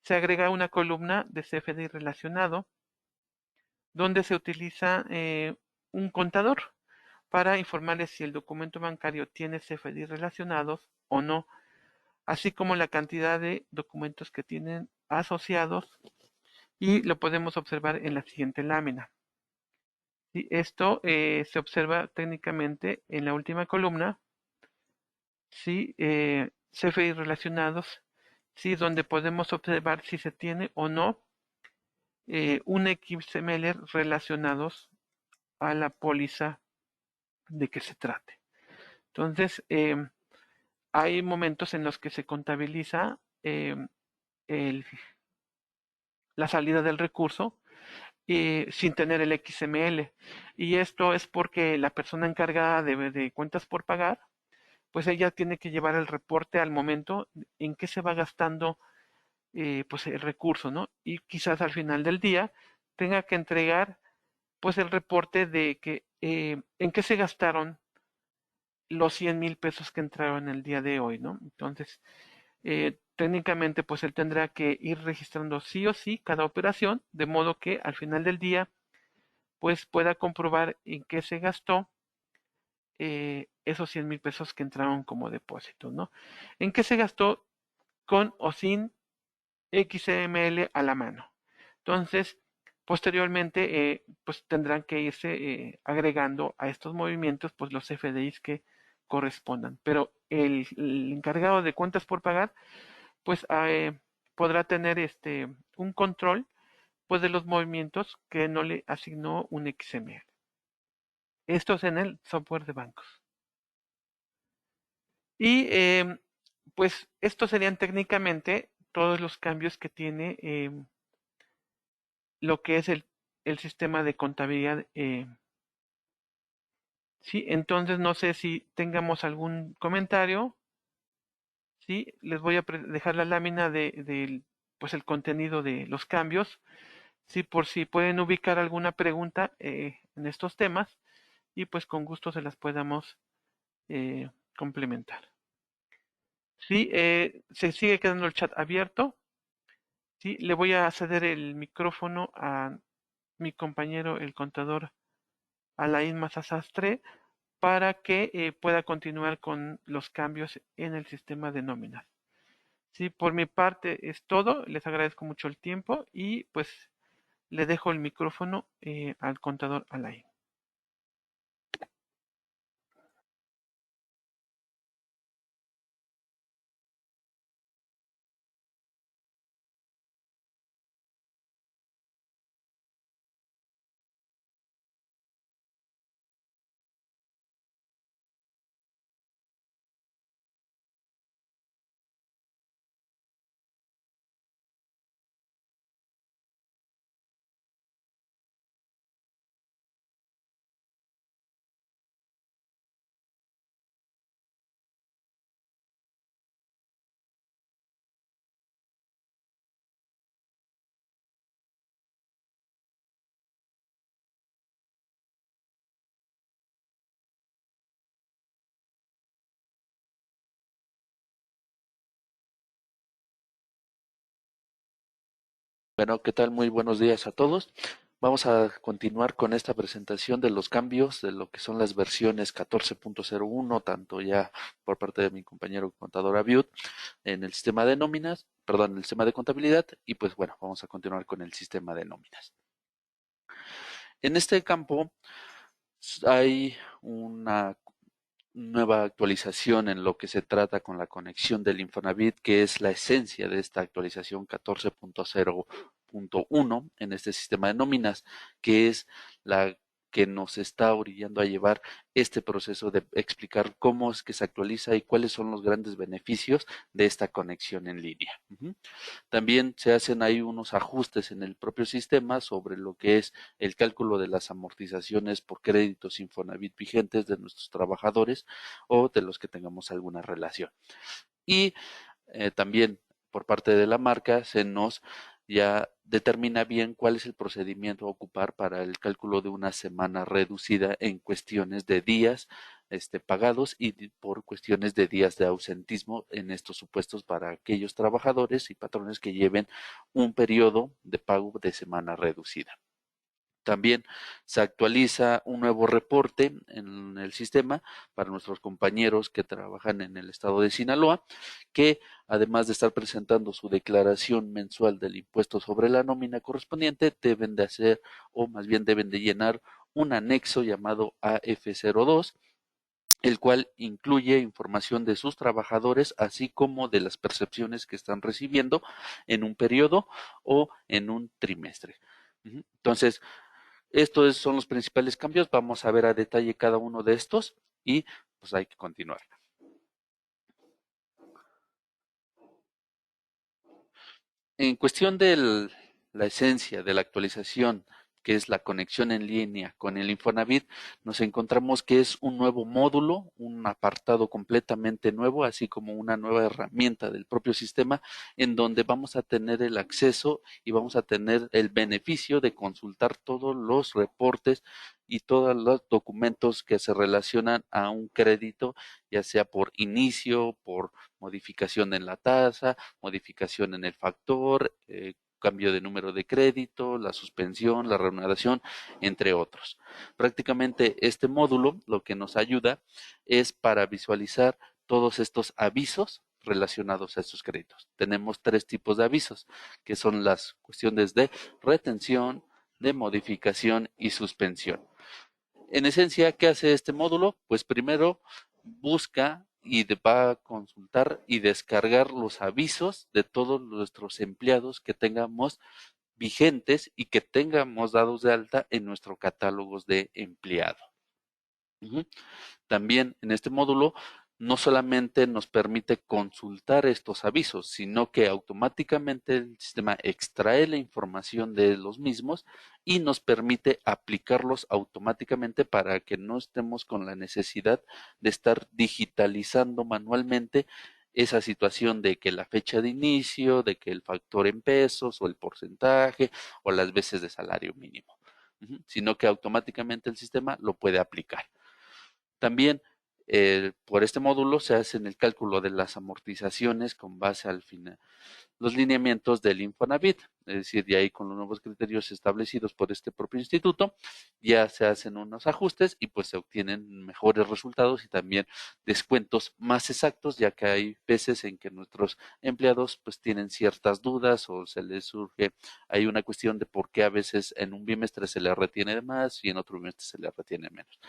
se agrega una columna de CFDI relacionado donde se utiliza un contador para informarles si el documento bancario tiene CFDI relacionados o no, así como la cantidad de documentos que tienen asociados y lo podemos observar en la siguiente lámina. Y esto se observa técnicamente en la última columna, ¿sí? CFDI relacionados, ¿sí? Donde podemos observar si se tiene o no un XML relacionados a la póliza de que se trate. Entonces, hay momentos en los que se contabiliza el, la salida del recurso sin tener el XML. Y esto es porque la persona encargada de cuentas por pagar, pues ella tiene que llevar el reporte al momento en que se va gastando pues el recurso, ¿no? Y quizás al final del día tenga que entregar pues el reporte de que en qué se gastaron los 100,000 pesos que entraron el día de hoy, ¿no? Entonces, técnicamente, pues él tendrá que ir registrando sí o sí cada operación, de modo que al final del día, pues pueda comprobar en qué se gastó esos 100,000 pesos que entraron como depósito, ¿no? En qué se gastó con o sin XML a la mano. Entonces, posteriormente, pues tendrán que irse agregando a estos movimientos, pues los FDIs que correspondan. Pero el encargado de cuentas por pagar, pues podrá tener un control, pues de los movimientos que no le asignó un XML. Esto es en el software de bancos. Y pues estos serían técnicamente todos los cambios que tiene lo que es el sistema de contabilidad. Sí, entonces no sé si tengamos algún comentario. Sí, les voy a dejar la lámina de pues el contenido de los cambios. Sí, por si pueden ubicar alguna pregunta en estos temas y pues con gusto se las podamos complementar. Sí, se sigue quedando el chat abierto. Sí, le voy a ceder el micrófono a mi compañero, el contador Alain Mazasastre para que pueda continuar con los cambios en el sistema de nóminas. Sí, por mi parte es todo. Les agradezco mucho el tiempo y pues le dejo el micrófono al contador Alain. Bueno, ¿qué tal? Muy buenos días a todos. Vamos a continuar con esta presentación de los cambios de lo que son las versiones 14.01, tanto ya por parte de mi compañero contador Abiud en el sistema de nóminas, perdón, en el sistema de contabilidad, y pues bueno, vamos a continuar con el sistema de nóminas. En este campo hay una nueva actualización en lo que se trata con la conexión del Infonavit, que es la esencia de esta actualización 14.0.1 en este sistema de nóminas, que es la que nos está orillando a llevar este proceso de explicar cómo es que se actualiza y cuáles son los grandes beneficios de esta conexión en línea. También se hacen ahí unos ajustes en el propio sistema sobre lo que es el cálculo de las amortizaciones por créditos Infonavit vigentes de nuestros trabajadores o de los que tengamos alguna relación. Y también por parte de la marca se nos ya determina bien cuál es el procedimiento a ocupar para el cálculo de una semana reducida en cuestiones de días pagados y por cuestiones de días de ausentismo en estos supuestos para aquellos trabajadores y patrones que lleven un periodo de pago de semana reducida. También se actualiza un nuevo reporte en el sistema para nuestros compañeros que trabajan en el estado de Sinaloa, que además de estar presentando su declaración mensual del impuesto sobre la nómina correspondiente, deben de hacer, o más bien deben de llenar un anexo llamado AF02, el cual incluye información de sus trabajadores, así como de las percepciones que están recibiendo en un periodo o en un trimestre. Entonces, estos son los principales cambios. Vamos a ver a detalle cada uno de estos y pues hay que continuar. En cuestión de la esencia de la actualización, que es la conexión en línea con el Infonavit, nos encontramos que es un nuevo módulo, un apartado completamente nuevo, así como una nueva herramienta del propio sistema, en donde vamos a tener el acceso y vamos a tener el beneficio de consultar todos los reportes y todos los documentos que se relacionan a un crédito, ya sea por inicio, por modificación en la tasa, modificación en el factor, cambio de número de crédito, la suspensión, la remuneración, entre otros. Prácticamente este módulo lo que nos ayuda es para visualizar todos estos avisos relacionados a estos créditos. Tenemos tres tipos de avisos, que son las cuestiones de retención, de modificación y suspensión. En esencia, ¿qué hace este módulo? Pues primero busca y va a consultar y descargar los avisos de todos nuestros empleados que tengamos vigentes y que tengamos dados de alta en nuestro catálogo de empleado. También en este módulo no solamente nos permite consultar estos avisos, sino que automáticamente el sistema extrae la información de los mismos y nos permite aplicarlos automáticamente para que no estemos con la necesidad de estar digitalizando manualmente esa situación de que la fecha de inicio, de que el factor en pesos o el porcentaje o las veces de salario mínimo, sino que automáticamente el sistema lo puede aplicar. También Por este módulo se hace el cálculo de las amortizaciones con base al final los lineamientos del Infonavit, es decir, de ahí con los nuevos criterios establecidos por este propio instituto, ya se hacen unos ajustes y pues se obtienen mejores resultados y también descuentos más exactos, ya que hay veces en que nuestros empleados pues tienen ciertas dudas o se les surge, hay una cuestión de por qué a veces en un bimestre se les retiene más y en otro bimestre se les retiene menos.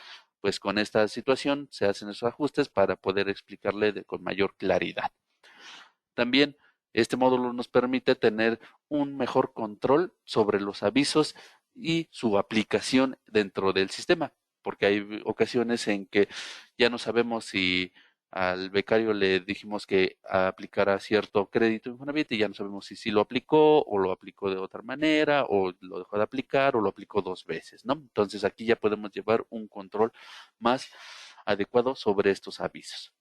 Pues con esta situación se hacen esos ajustes para poder explicarle con mayor claridad. También este módulo nos permite tener un mejor control sobre los avisos y su aplicación dentro del sistema, porque hay ocasiones en que ya no sabemos si al becario le dijimos que aplicara cierto crédito Infonavit y ya no sabemos si sí lo aplicó o lo aplicó de otra manera o lo dejó de aplicar o lo aplicó 2 veces, ¿no? Entonces aquí ya podemos llevar un control más adecuado sobre estos avisos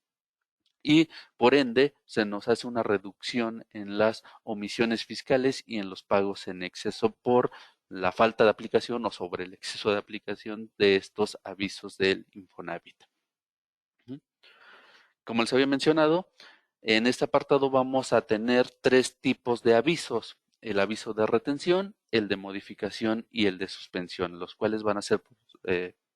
y por ende se nos hace una reducción en las omisiones fiscales y en los pagos en exceso por la falta de aplicación o sobre el exceso de aplicación de estos avisos del Infonavit. Como les había mencionado, en este apartado vamos a tener 3 tipos de avisos: el aviso de retención, el de modificación y el de suspensión, los cuales van a ser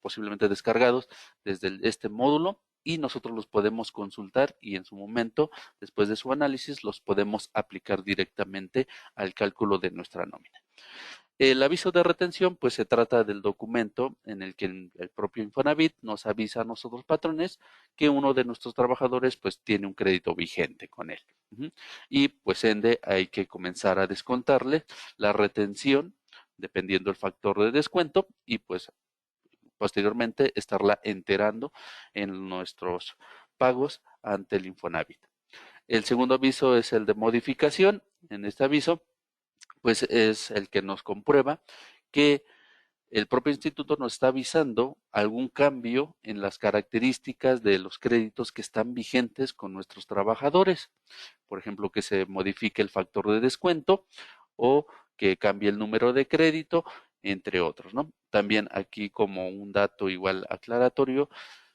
posiblemente descargados desde este módulo y nosotros los podemos consultar y en su momento, después de su análisis, los podemos aplicar directamente al cálculo de nuestra nómina. El aviso de retención, pues se trata del documento en el que el propio Infonavit nos avisa a nosotros patrones que uno de nuestros trabajadores pues tiene un crédito vigente con él. Y pues ende hay que comenzar a descontarle la retención dependiendo del factor de descuento y pues posteriormente estarla enterando en nuestros pagos ante el Infonavit. El segundo aviso es el de modificación. En este aviso pues es el que nos comprueba que el propio instituto nos está avisando algún cambio en las características de los créditos que están vigentes con nuestros trabajadores. Por ejemplo, que se modifique el factor de descuento o que cambie el número de crédito, entre otros, ¿no? También aquí como un dato igual aclaratorio,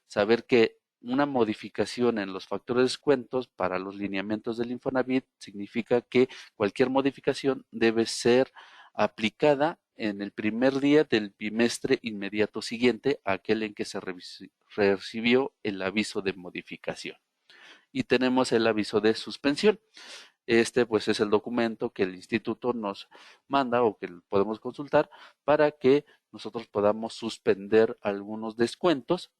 saber que una modificación en los factores de descuentos para los lineamientos del Infonavit significa que cualquier modificación debe ser aplicada en el primer día del bimestre inmediato siguiente a aquel en que se recibió el aviso de modificación. Y tenemos el aviso de suspensión. Este pues es el documento que el instituto nos manda o que podemos consultar para que nosotros podamos suspender algunos descuentos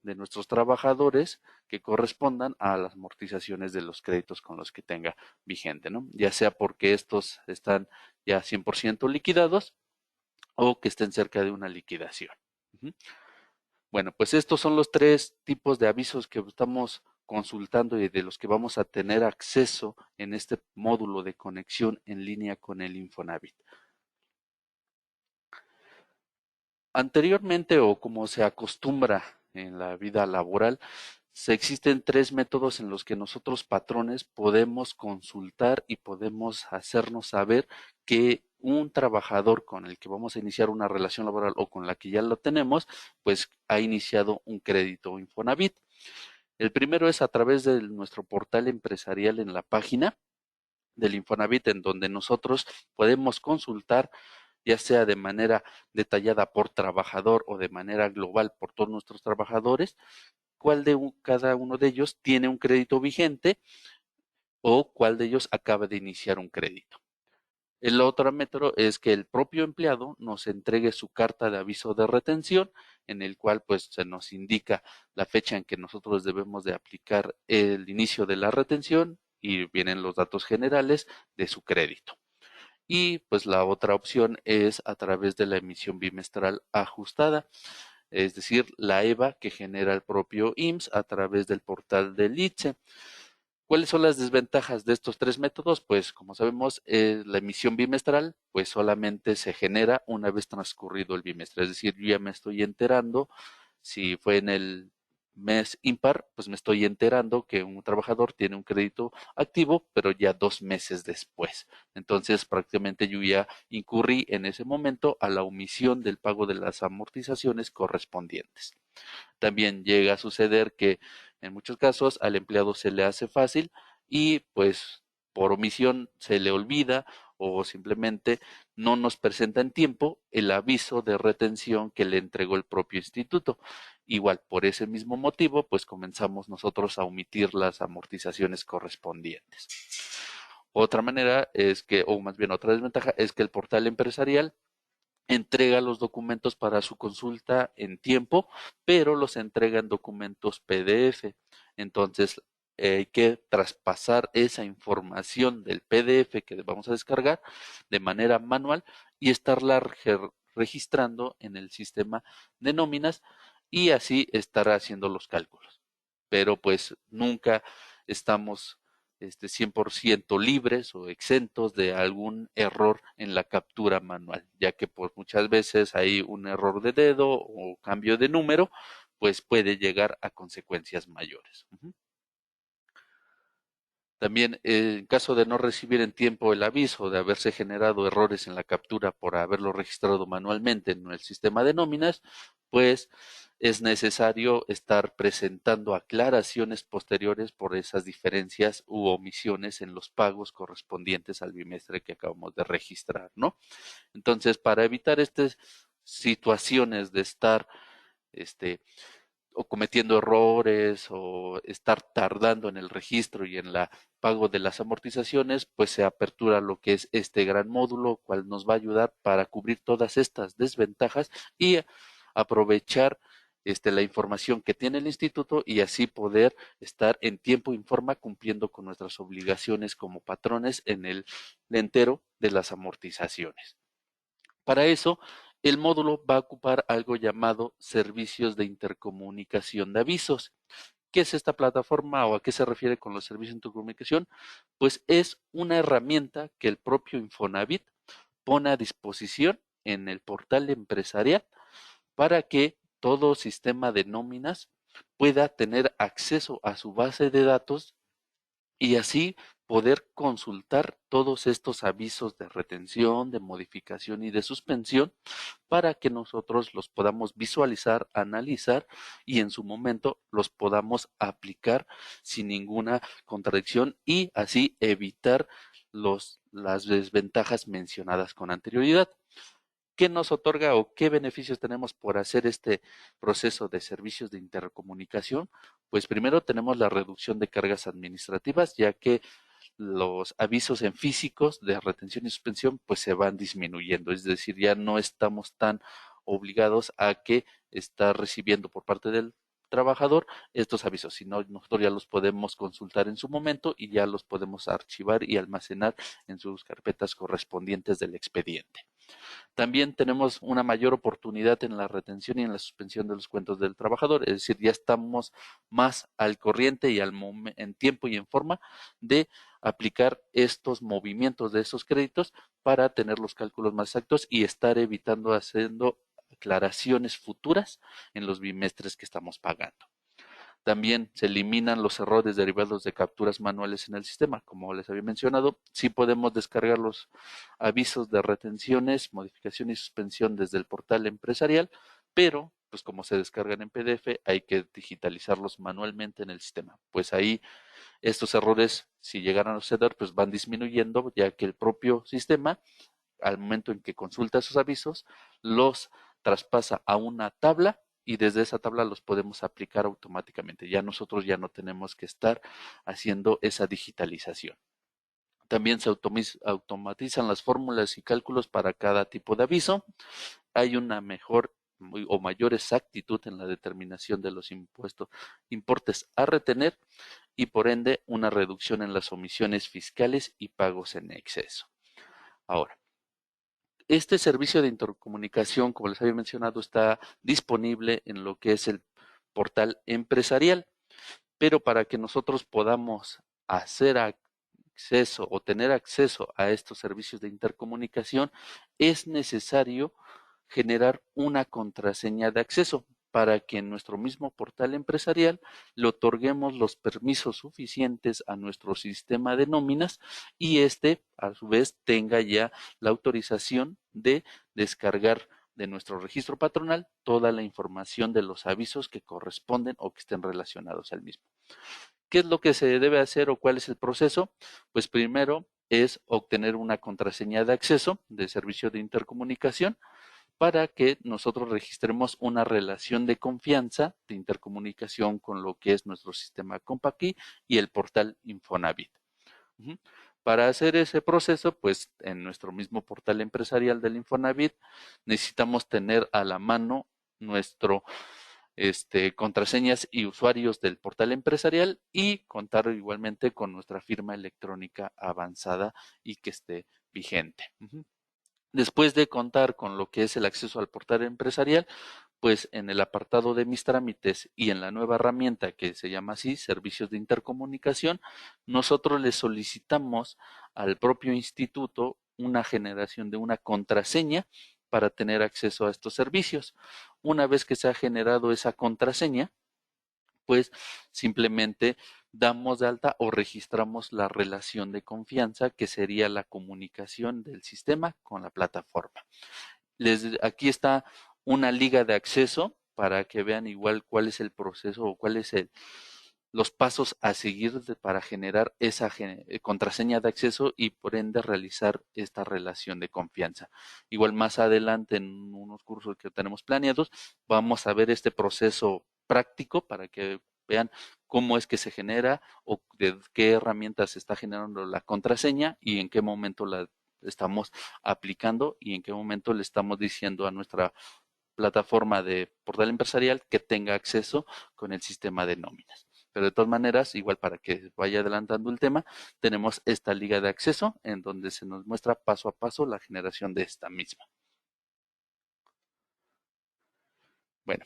de nuestros trabajadores que correspondan a las amortizaciones de los créditos con los que tenga vigente, ¿no? Ya sea porque estos están ya 100% liquidados o que estén cerca de una liquidación. Bueno, pues estos son los 3 tipos de avisos que estamos consultando y de los que vamos a tener acceso en este módulo de conexión en línea con el Infonavit. Anteriormente, o como se acostumbra en la vida laboral, se existen 3 métodos en los que nosotros patrones podemos consultar y podemos hacernos saber que un trabajador con el que vamos a iniciar una relación laboral o con la que ya lo tenemos, pues ha iniciado un crédito Infonavit. El primero es a través de nuestro portal empresarial en la página del Infonavit, en donde nosotros podemos consultar, ya sea de manera detallada por trabajador o de manera global por todos nuestros trabajadores, cuál de cada uno de ellos tiene un crédito vigente o cuál de ellos acaba de iniciar un crédito. El otro método es que el propio empleado nos entregue su carta de aviso de retención, en el cual pues se nos indica la fecha en que nosotros debemos de aplicar el inicio de la retención y vienen los datos generales de su crédito. Y pues la otra opción es a través de la emisión bimestral ajustada, es decir, la EVA que genera el propio IMSS a través del portal del ITSE. ¿Cuáles son las desventajas de estos 3 métodos? Pues como sabemos, la emisión bimestral pues solamente se genera una vez transcurrido el bimestre, es decir, yo ya me estoy enterando si fue en el mes impar, pues me estoy enterando que un trabajador tiene un crédito activo, pero ya 2 meses después. Entonces, prácticamente yo ya incurrí en ese momento a la omisión del pago de las amortizaciones correspondientes. También llega a suceder que en muchos casos al empleado se le hace fácil y pues por omisión se le olvida o simplemente no nos presenta en tiempo el aviso de retención que le entregó el propio instituto. Igual, por ese mismo motivo, pues comenzamos nosotros a omitir las amortizaciones correspondientes. Otra manera es que, o más bien otra desventaja, es que el portal empresarial entrega los documentos para su consulta en tiempo, pero los entrega en documentos PDF. Entonces, hay que traspasar esa información del PDF que vamos a descargar de manera manual y estarla registrando en el sistema de nóminas y así estar haciendo los cálculos. Pero pues nunca estamos 100% libres o exentos de algún error en la captura manual, ya que pues muchas veces hay un error de dedo o cambio de número, pues puede llegar a consecuencias mayores. También, en caso de no recibir en tiempo el aviso de haberse generado errores en la captura por haberlo registrado manualmente en el sistema de nóminas, pues es necesario estar presentando aclaraciones posteriores por esas diferencias u omisiones en los pagos correspondientes al bimestre que acabamos de registrar, ¿no? Entonces, para evitar estas situaciones de estar este, o cometiendo errores o estar tardando en el registro y en la pago de las amortizaciones, pues se apertura lo que es este gran módulo, cual nos va a ayudar para cubrir todas estas desventajas y aprovechar la información que tiene el instituto y así poder estar en tiempo y forma cumpliendo con nuestras obligaciones como patrones en el entero de las amortizaciones. Para eso, el módulo va a ocupar algo llamado servicios de intercomunicación de avisos. ¿Qué es esta plataforma o a qué se refiere con los servicios de intercomunicación? Pues es una herramienta que el propio Infonavit pone a disposición en el portal empresarial para que todo sistema de nóminas pueda tener acceso a su base de datos y así poder consultar todos estos avisos de retención, de modificación y de suspensión para que nosotros los podamos visualizar, analizar y en su momento los podamos aplicar sin ninguna contradicción y así evitar las desventajas mencionadas con anterioridad. ¿Qué nos otorga o qué beneficios tenemos por hacer este proceso de servicios de intercomunicación? Pues primero tenemos la reducción de cargas administrativas, ya que los avisos en físicos de retención y suspensión pues se van disminuyendo, es decir, ya no estamos tan obligados a que está recibiendo por parte del trabajador estos avisos, sino nosotros ya los podemos consultar en su momento y ya los podemos archivar y almacenar en sus carpetas correspondientes del expediente. También tenemos una mayor oportunidad en la retención y en la suspensión de los cuentos del trabajador, es decir, ya estamos más al corriente y en tiempo y en forma de aplicar estos movimientos de esos créditos para tener los cálculos más exactos y estar evitando haciendo aclaraciones futuras en los bimestres que estamos pagando. También se eliminan los errores derivados de capturas manuales en el sistema. Como les había mencionado, sí podemos descargar los avisos de retenciones, modificación y suspensión desde el portal empresarial, pero pues como se descargan en PDF, hay que digitalizarlos manualmente en el sistema. Pues ahí estos errores, si llegaran a suceder, pues van disminuyendo, ya que el propio sistema, al momento en que consulta esos avisos, los traspasa a una tabla y desde esa tabla los podemos aplicar automáticamente. Ya nosotros ya no tenemos que estar haciendo esa digitalización. También se automatizan las fórmulas y cálculos para cada tipo de aviso. Hay una mejor o mayor exactitud en la determinación de los importes a retener y por ende una reducción en las omisiones fiscales y pagos en exceso. Ahora, este servicio de intercomunicación, como les había mencionado, está disponible en lo que es el portal empresarial, pero para que nosotros podamos hacer acceso o tener acceso a estos servicios de intercomunicación, es necesario generar una contraseña de acceso. para que en nuestro mismo portal empresarial le otorguemos los permisos suficientes a nuestro sistema de nóminas y a su vez, tenga ya la autorización de descargar de nuestro registro patronal toda la información de los avisos que corresponden o que estén relacionados al mismo. ¿Qué es lo que se debe hacer o cuál es el proceso? Pues primero es obtener una contraseña de acceso del servicio de intercomunicación para que nosotros registremos una relación de confianza de intercomunicación con lo que es nuestro sistema Compaqui y el portal Infonavit. Para hacer ese proceso, pues en nuestro mismo portal empresarial del Infonavit necesitamos tener a la mano nuestro contraseñas y usuarios del portal empresarial y contar igualmente con nuestra firma electrónica avanzada y que esté vigente. Después de contar con lo que es el acceso al portal empresarial, pues en el apartado de mis trámites y en la nueva herramienta que se llama así, servicios de intercomunicación, nosotros le solicitamos al propio instituto una generación de una contraseña para tener acceso a estos servicios. Una vez que se ha generado esa contraseña, pues simplemente damos de alta o registramos la relación de confianza, que sería la comunicación del sistema con la plataforma. Aquí está una liga de acceso para que vean igual cuál es el proceso o cuál es los pasos a seguir para generar esa contraseña de acceso y por ende realizar esta relación de confianza. Igual más adelante en unos cursos que tenemos planeados, vamos a ver este proceso práctico para que vean cómo es que se genera o de qué herramientas se está generando la contraseña y en qué momento la estamos aplicando y en qué momento le estamos diciendo a nuestra plataforma de portal empresarial que tenga acceso con el sistema de nóminas. Pero de todas maneras, igual para que vaya adelantando el tema, tenemos esta liga de acceso en donde se nos muestra paso a paso la generación de esta misma. Bueno,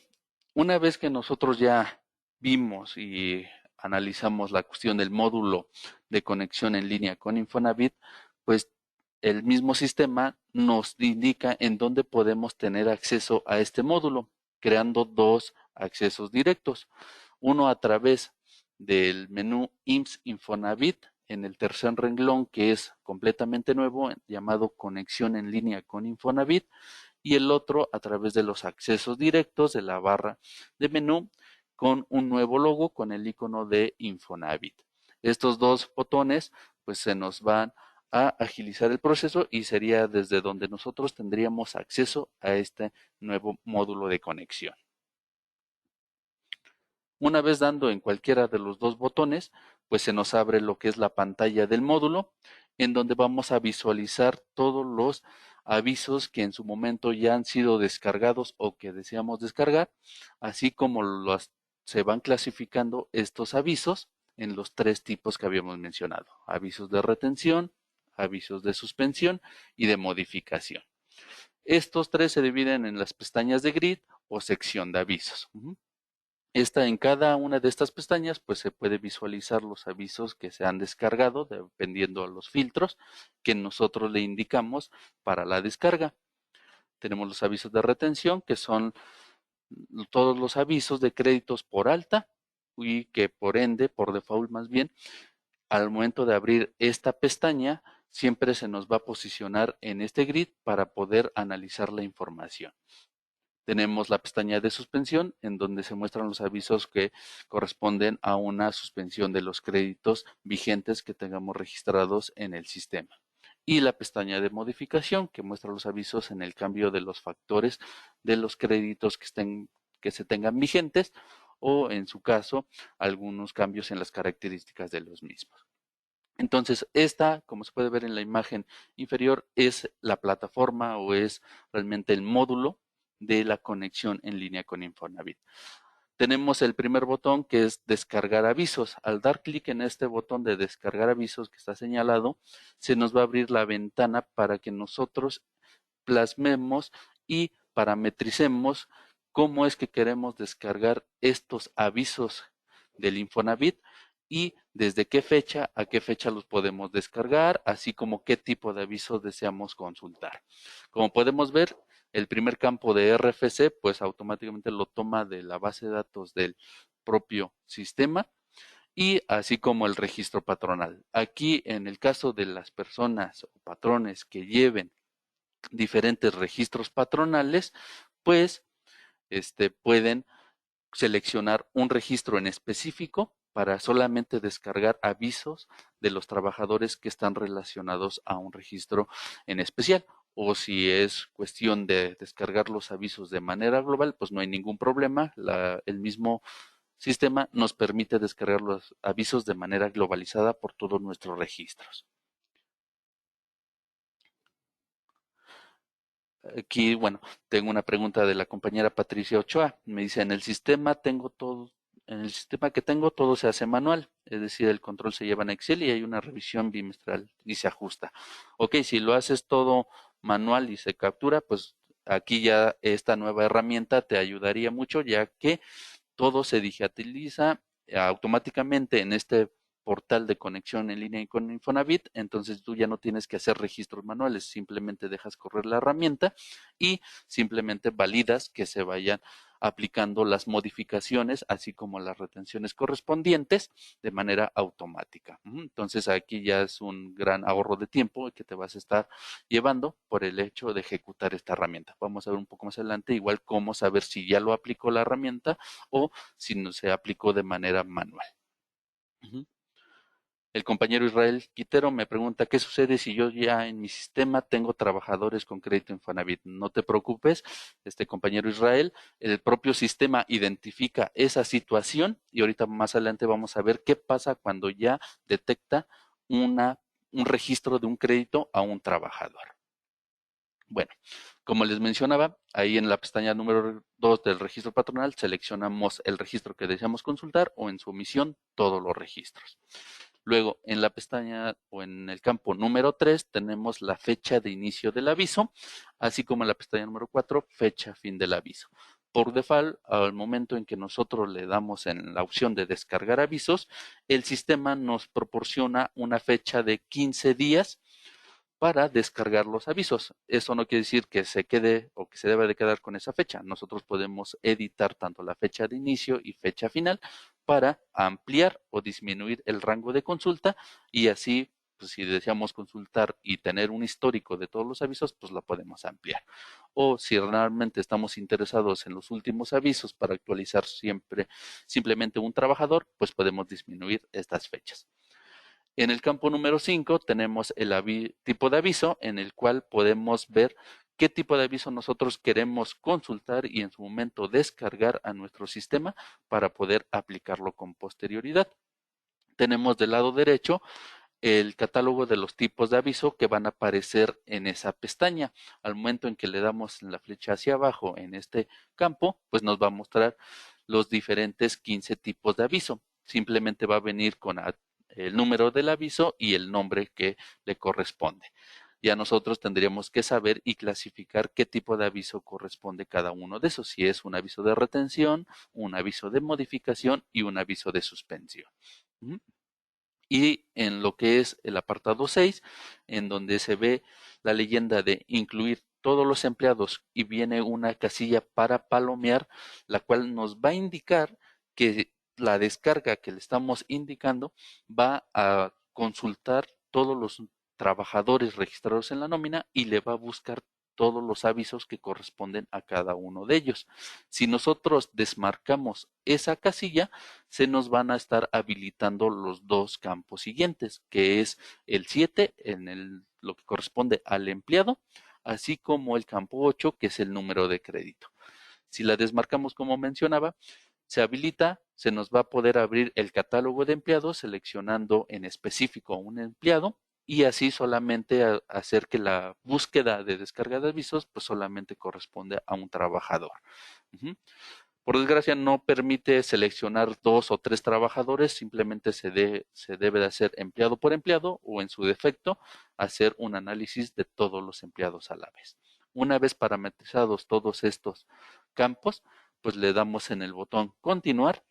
una vez que nosotros ya vimos y analizamos la cuestión del módulo de conexión en línea con Infonavit, pues el mismo sistema nos indica en dónde podemos tener acceso a este módulo, creando dos accesos directos. Uno a través del menú IMSS Infonavit en el tercer renglón, que es completamente nuevo, llamado Conexión en línea con Infonavit, y el otro a través de los accesos directos de la barra de menú con un nuevo logo con el icono de Infonavit. Estos dos botones pues se nos van a agilizar el proceso y sería desde donde nosotros tendríamos acceso a este nuevo módulo de conexión. Una vez dando en cualquiera de los dos botones, pues se nos abre lo que es la pantalla del módulo, en donde vamos a visualizar todos los avisos que en su momento ya han sido descargados o que deseamos descargar, así como se van clasificando estos avisos en los tres tipos que habíamos mencionado: avisos de retención, avisos de suspensión y de modificación. Estos tres se dividen en las pestañas de grid o sección de avisos. En cada una de estas pestañas pues se puede visualizar los avisos que se han descargado dependiendo de los filtros que nosotros le indicamos para la descarga. Tenemos los avisos de retención, que son todos los avisos de créditos por alta y que por ende, por default más bien, al momento de abrir esta pestaña siempre se nos va a posicionar en este grid para poder analizar la información. Tenemos la pestaña de suspensión, en donde se muestran los avisos que corresponden a una suspensión de los créditos vigentes que tengamos registrados en el sistema. Y la pestaña de modificación, que muestra los avisos en el cambio de los factores de los créditos que se tengan vigentes o, en su caso, algunos cambios en las características de los mismos. Entonces, esta, como se puede ver en la imagen inferior, es la plataforma o es realmente el módulo de la conexión en línea con Infonavit. Tenemos el primer botón, que es descargar avisos. Al dar clic en este botón de descargar avisos que está señalado, se nos va a abrir la ventana para que nosotros plasmemos y parametricemos cómo es que queremos descargar estos avisos del Infonavit y desde qué fecha a qué fecha los podemos descargar, así como qué tipo de avisos deseamos consultar. Como podemos ver, El primer campo de RFC, pues automáticamente lo toma de la base de datos del propio sistema y así como el registro patronal. Aquí, en el caso de las personas o patrones que lleven diferentes registros patronales, pues pueden seleccionar un registro en específico para solamente descargar avisos de los trabajadores que están relacionados a un registro en especial. O si es cuestión de descargar los avisos de manera global, pues no hay ningún problema. El mismo sistema nos permite descargar los avisos de manera globalizada por todos nuestros registros. Aquí, bueno, tengo una pregunta de la compañera Patricia Ochoa. Me dice, en el sistema que tengo todo se hace manual, es decir, el control se lleva en Excel y hay una revisión bimestral y se ajusta. Ok, si lo haces todo manual y se captura, pues aquí ya esta nueva herramienta te ayudaría mucho, ya que todo se digitaliza automáticamente en este portal de conexión en línea con Infonavit, entonces tú ya no tienes que hacer registros manuales, simplemente dejas correr la herramienta y simplemente validas que se vayan aplicando las modificaciones, así como las retenciones correspondientes de manera automática. Entonces aquí ya es un gran ahorro de tiempo que te vas a estar llevando por el hecho de ejecutar esta herramienta. Vamos a ver un poco más adelante igual cómo saber si ya lo aplicó la herramienta o si no se aplicó de manera manual. El compañero Israel Quitero me pregunta, ¿qué sucede si yo ya en mi sistema tengo trabajadores con crédito Infonavit? No te preocupes, compañero Israel, el propio sistema identifica esa situación y ahorita más adelante vamos a ver qué pasa cuando ya detecta un registro de un crédito a un trabajador. Bueno, como les mencionaba, ahí en la pestaña número 2 del registro patronal seleccionamos el registro que deseamos consultar o en su omisión todos los registros. Luego, en la pestaña o en el campo número 3 tenemos la fecha de inicio del aviso, así como en la pestaña número 4, fecha fin del aviso. Por default, al momento en que nosotros le damos en la opción de descargar avisos, el sistema nos proporciona una fecha de 15 días para descargar los avisos. Eso no quiere decir que se quede o que se deba de quedar con esa fecha. Nosotros podemos editar tanto la fecha de inicio y fecha final para ampliar o disminuir el rango de consulta y así, pues, si deseamos consultar y tener un histórico de todos los avisos, pues lo podemos ampliar. O si realmente estamos interesados en los últimos avisos para actualizar simplemente un trabajador, pues podemos disminuir estas fechas. En el campo número 5 tenemos el tipo de aviso en el cual podemos ver qué tipo de aviso nosotros queremos consultar y en su momento descargar a nuestro sistema para poder aplicarlo con posterioridad. Tenemos del lado derecho el catálogo de los tipos de aviso que van a aparecer en esa pestaña. Al momento en que le damos la flecha hacia abajo en este campo, pues nos va a mostrar los diferentes 15 tipos de aviso. Simplemente va a venir con el número del aviso y el nombre que le corresponde. Ya nosotros tendríamos que saber y clasificar qué tipo de aviso corresponde cada uno de esos, si es un aviso de retención, un aviso de modificación y un aviso de suspensión. Y en lo que es el apartado 6, en donde se ve la leyenda de incluir todos los empleados y viene una casilla para palomear, la cual nos va a indicar que la descarga que le estamos indicando va a consultar todos los trabajadores registrados en la nómina y le va a buscar todos los avisos que corresponden a cada uno de ellos. Si nosotros desmarcamos esa casilla, se nos van a estar habilitando los dos campos siguientes, que es el 7 en lo que corresponde al empleado, así como el campo 8, que es el número de crédito. Si la desmarcamos como mencionaba, se habilita, se nos va a poder abrir el catálogo de empleados seleccionando en específico un empleado y así solamente hacer que la búsqueda de descarga de avisos pues solamente corresponde a un trabajador. Por desgracia no permite seleccionar 2 o 3 trabajadores, simplemente se debe de hacer empleado por empleado o en su defecto hacer un análisis de todos los empleados a la vez. Una vez parametrizados todos estos campos, pues le damos en el botón continuar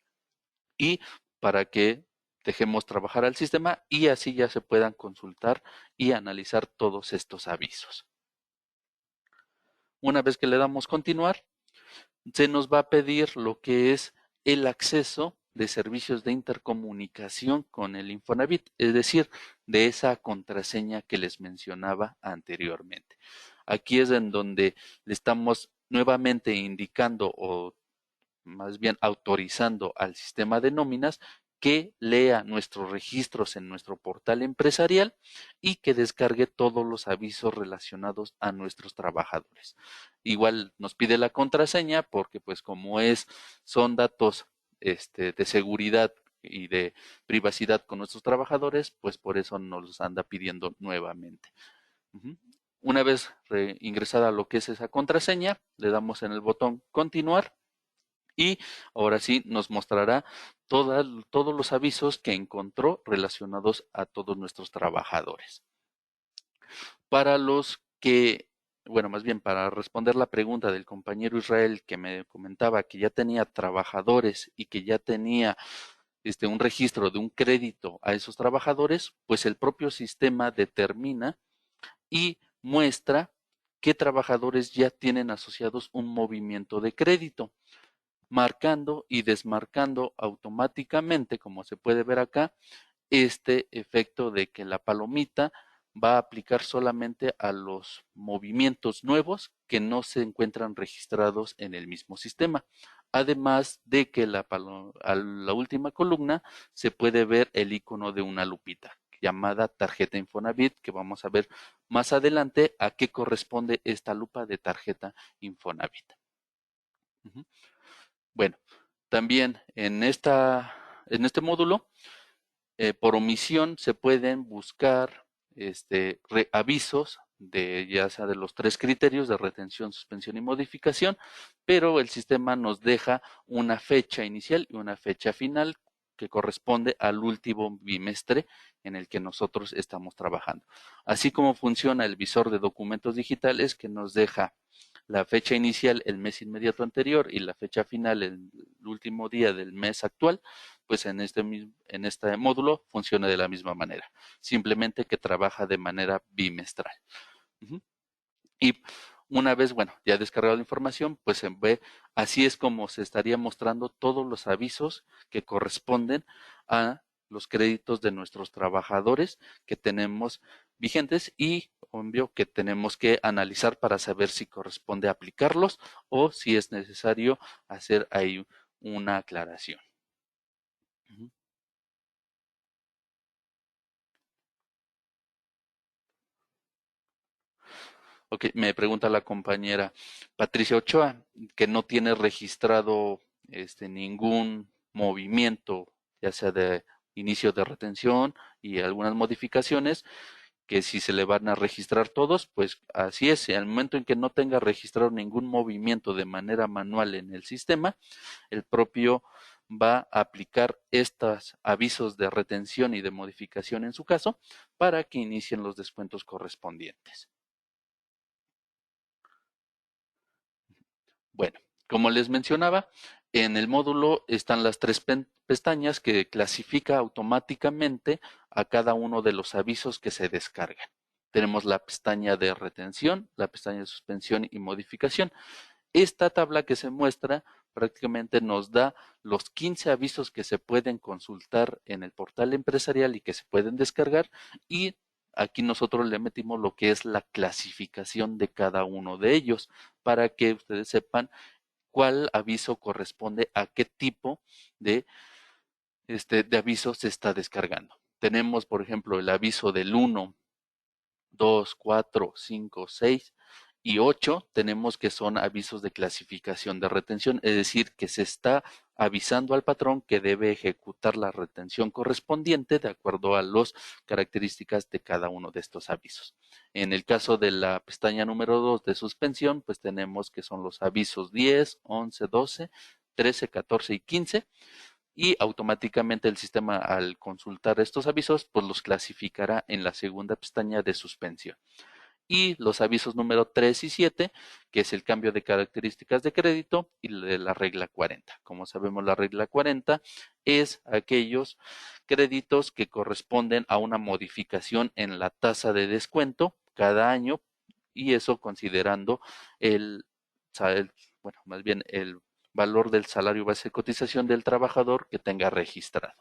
y para que dejemos trabajar al sistema y así ya se puedan consultar y analizar todos estos avisos. Una vez que le damos continuar, se nos va a pedir lo que es el acceso de servicios de intercomunicación con el Infonavit, es decir, de esa contraseña que les mencionaba anteriormente. Aquí es en donde le estamos nuevamente indicando o más bien autorizando al sistema de nóminas que lea nuestros registros en nuestro portal empresarial y que descargue todos los avisos relacionados a nuestros trabajadores. Igual nos pide la contraseña porque pues como son datos de seguridad y de privacidad con nuestros trabajadores, pues por eso nos los anda pidiendo nuevamente. Una vez ingresada lo que es esa contraseña, le damos en el botón continuar y ahora sí nos mostrará todos los avisos que encontró relacionados a todos nuestros trabajadores. Para los que, bueno, más bien para responder la pregunta del compañero Israel que me comentaba que ya tenía trabajadores y que ya tenía un registro de un crédito a esos trabajadores, pues el propio sistema determina y muestra qué trabajadores ya tienen asociados un movimiento de crédito, marcando y desmarcando automáticamente, como se puede ver acá, este efecto de que la palomita va a aplicar solamente a los movimientos nuevos que no se encuentran registrados en el mismo sistema. Además de que a la última columna se puede ver el icono de una lupita llamada tarjeta Infonavit, que vamos a ver más adelante a qué corresponde esta lupa de tarjeta Infonavit. Bueno, también en este módulo, por omisión se pueden buscar avisos de ya sea de los 3 criterios de retención, suspensión y modificación, pero el sistema nos deja una fecha inicial y una fecha final que corresponde al último bimestre en el que nosotros estamos trabajando. Así como funciona el visor de documentos digitales que nos deja la fecha inicial el mes inmediato anterior y la fecha final el último día del mes actual, pues en este módulo funciona de la misma manera, simplemente que trabaja de manera bimestral. Y una vez, bueno, ya descargado la información, pues se ve, así es como se estaría mostrando todos los avisos que corresponden a los créditos de nuestros trabajadores que tenemos vigentes y obvio que tenemos que analizar para saber si corresponde aplicarlos o si es necesario hacer ahí una aclaración. Ok, me pregunta la compañera Patricia Ochoa, que no tiene registrado ningún movimiento, ya sea de inicio de retención y algunas modificaciones, que si se le van a registrar todos, pues así es, al momento en que no tenga registrado ningún movimiento de manera manual en el sistema, el propio va a aplicar estos avisos de retención y de modificación en su caso para que inicien los descuentos correspondientes. Bueno, como les mencionaba, en el módulo están las 3 pestañas que clasifica automáticamente a cada uno de los avisos que se descargan. Tenemos la pestaña de retención, la pestaña de suspensión y modificación. Esta tabla que se muestra prácticamente nos da los 15 avisos que se pueden consultar en el portal empresarial y que se pueden descargar, y aquí nosotros le metimos lo que es la clasificación de cada uno de ellos para que ustedes sepan cuál aviso corresponde a qué tipo de, de aviso se está descargando. Tenemos, por ejemplo, el aviso del 1, 2, 4, 5, 6 y 8, tenemos que son avisos de clasificación de retención, es decir, que se está avisando al patrón que debe ejecutar la retención correspondiente de acuerdo a las características de cada uno de estos avisos. En el caso de la pestaña número 2 de suspensión, pues tenemos que son los avisos 10, 11, 12, 13, 14 y 15, y automáticamente el sistema al consultar estos avisos pues los clasificará en la segunda pestaña de suspensión. Y los avisos número 3 y 7, que es el cambio de características de crédito y de la regla 40. Como sabemos, la regla 40 es aquellos créditos que corresponden a una modificación en la tasa de descuento cada año y eso considerando el, bueno, más bien el valor del salario base de cotización del trabajador que tenga registrado.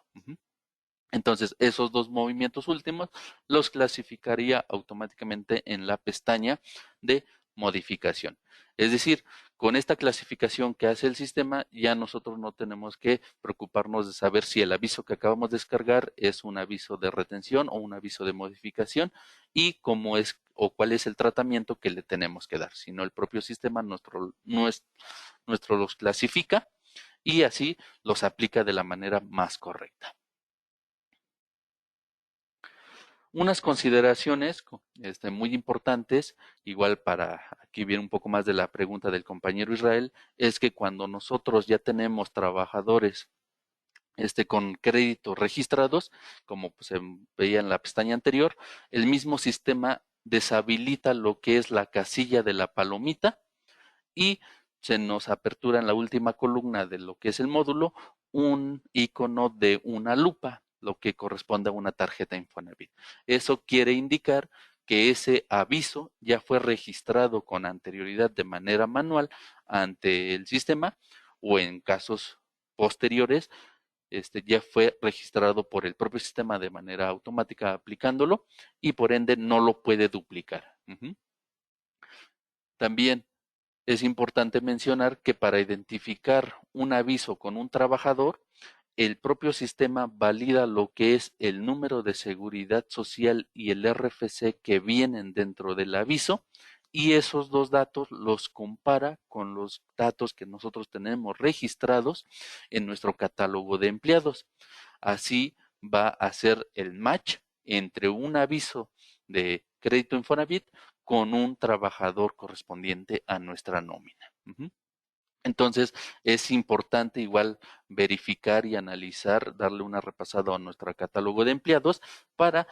Entonces, esos dos movimientos últimos los clasificaría automáticamente en la pestaña de modificación. Es decir, con esta clasificación que hace el sistema, ya nosotros no tenemos que preocuparnos de saber si el aviso que acabamos de descargar es un aviso de retención o un aviso de modificación y cómo es o cuál es el tratamiento que le tenemos que dar, sino el propio sistema nuestro los clasifica y así los aplica de la manera más correcta. Unas consideraciones muy importantes, igual para aquí viene un poco más de la pregunta del compañero Israel, es que cuando nosotros ya tenemos trabajadores con créditos registrados, como pues, se veía en la pestaña anterior, el mismo sistema deshabilita lo que es la casilla de la palomita y se nos apertura en la última columna de lo que es el módulo un icono de una lupa, lo que corresponde a una tarjeta Infonavit. Eso quiere indicar que ese aviso ya fue registrado con anterioridad de manera manual ante el sistema o en casos posteriores ya fue registrado por el propio sistema de manera automática aplicándolo y por ende no lo puede duplicar. También es importante mencionar que para identificar un aviso con un trabajador, el propio sistema valida lo que es el número de seguridad social y el RFC que vienen dentro del aviso y esos dos datos los compara con los datos que nosotros tenemos registrados en nuestro catálogo de empleados. Así va a hacer el match entre un aviso de crédito Infonavit con un trabajador correspondiente a nuestra nómina. Entonces, es importante igual verificar y analizar, darle una repasada a nuestro catálogo de empleados para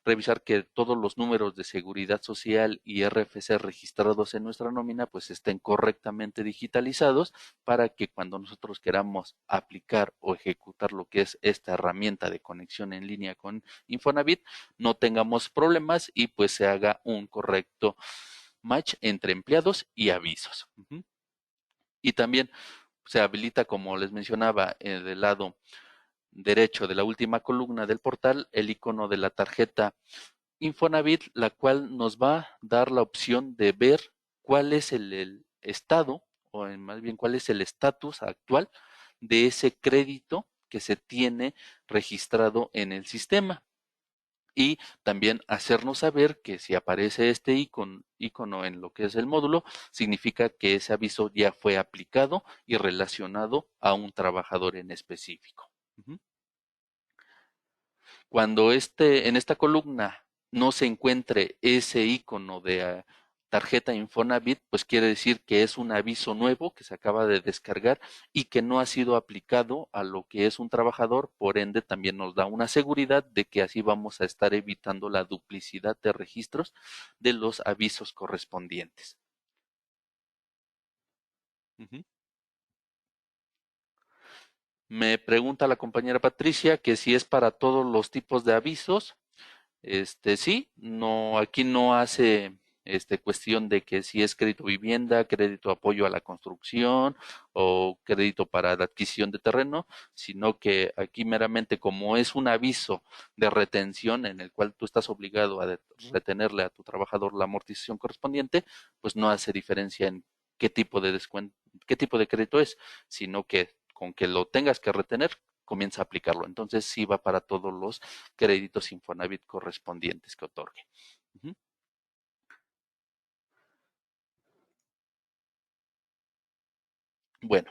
revisar que todos los números de seguridad social y RFC registrados en nuestra nómina pues estén correctamente digitalizados para que cuando nosotros queramos aplicar o ejecutar lo que es esta herramienta de conexión en línea con Infonavit no tengamos problemas y pues se haga un correcto match entre empleados y avisos. Y también se habilita, como les mencionaba, del lado derecho de la última columna del portal, el icono de la tarjeta Infonavit, la cual nos va a dar la opción de ver cuál es el estado, o más bien cuál es el estatus actual de ese crédito que se tiene registrado en el sistema y también hacernos saber que si aparece este icono en lo que es el módulo, significa que ese aviso ya fue aplicado y relacionado a un trabajador en específico. Cuando en esta columna no se encuentre ese icono de tarjeta Infonavit, pues quiere decir que es un aviso nuevo que se acaba de descargar y que no ha sido aplicado a lo que es un trabajador, por ende también nos da una seguridad de que así vamos a estar evitando la duplicidad de registros de los avisos correspondientes. Me pregunta la compañera Patricia que si es para todos los tipos de avisos. Sí, no, aquí no hace cuestión de que si es crédito vivienda, crédito apoyo a la construcción o crédito para la adquisición de terreno, sino que aquí meramente como es un aviso de retención en el cual tú estás obligado a retenerle a tu trabajador la amortización correspondiente, pues no hace diferencia en qué tipo de descuento, qué tipo de crédito es, sino que con que lo tengas que retener, comienza a aplicarlo. Entonces sí va para todos los créditos Infonavit correspondientes que otorgue. Bueno,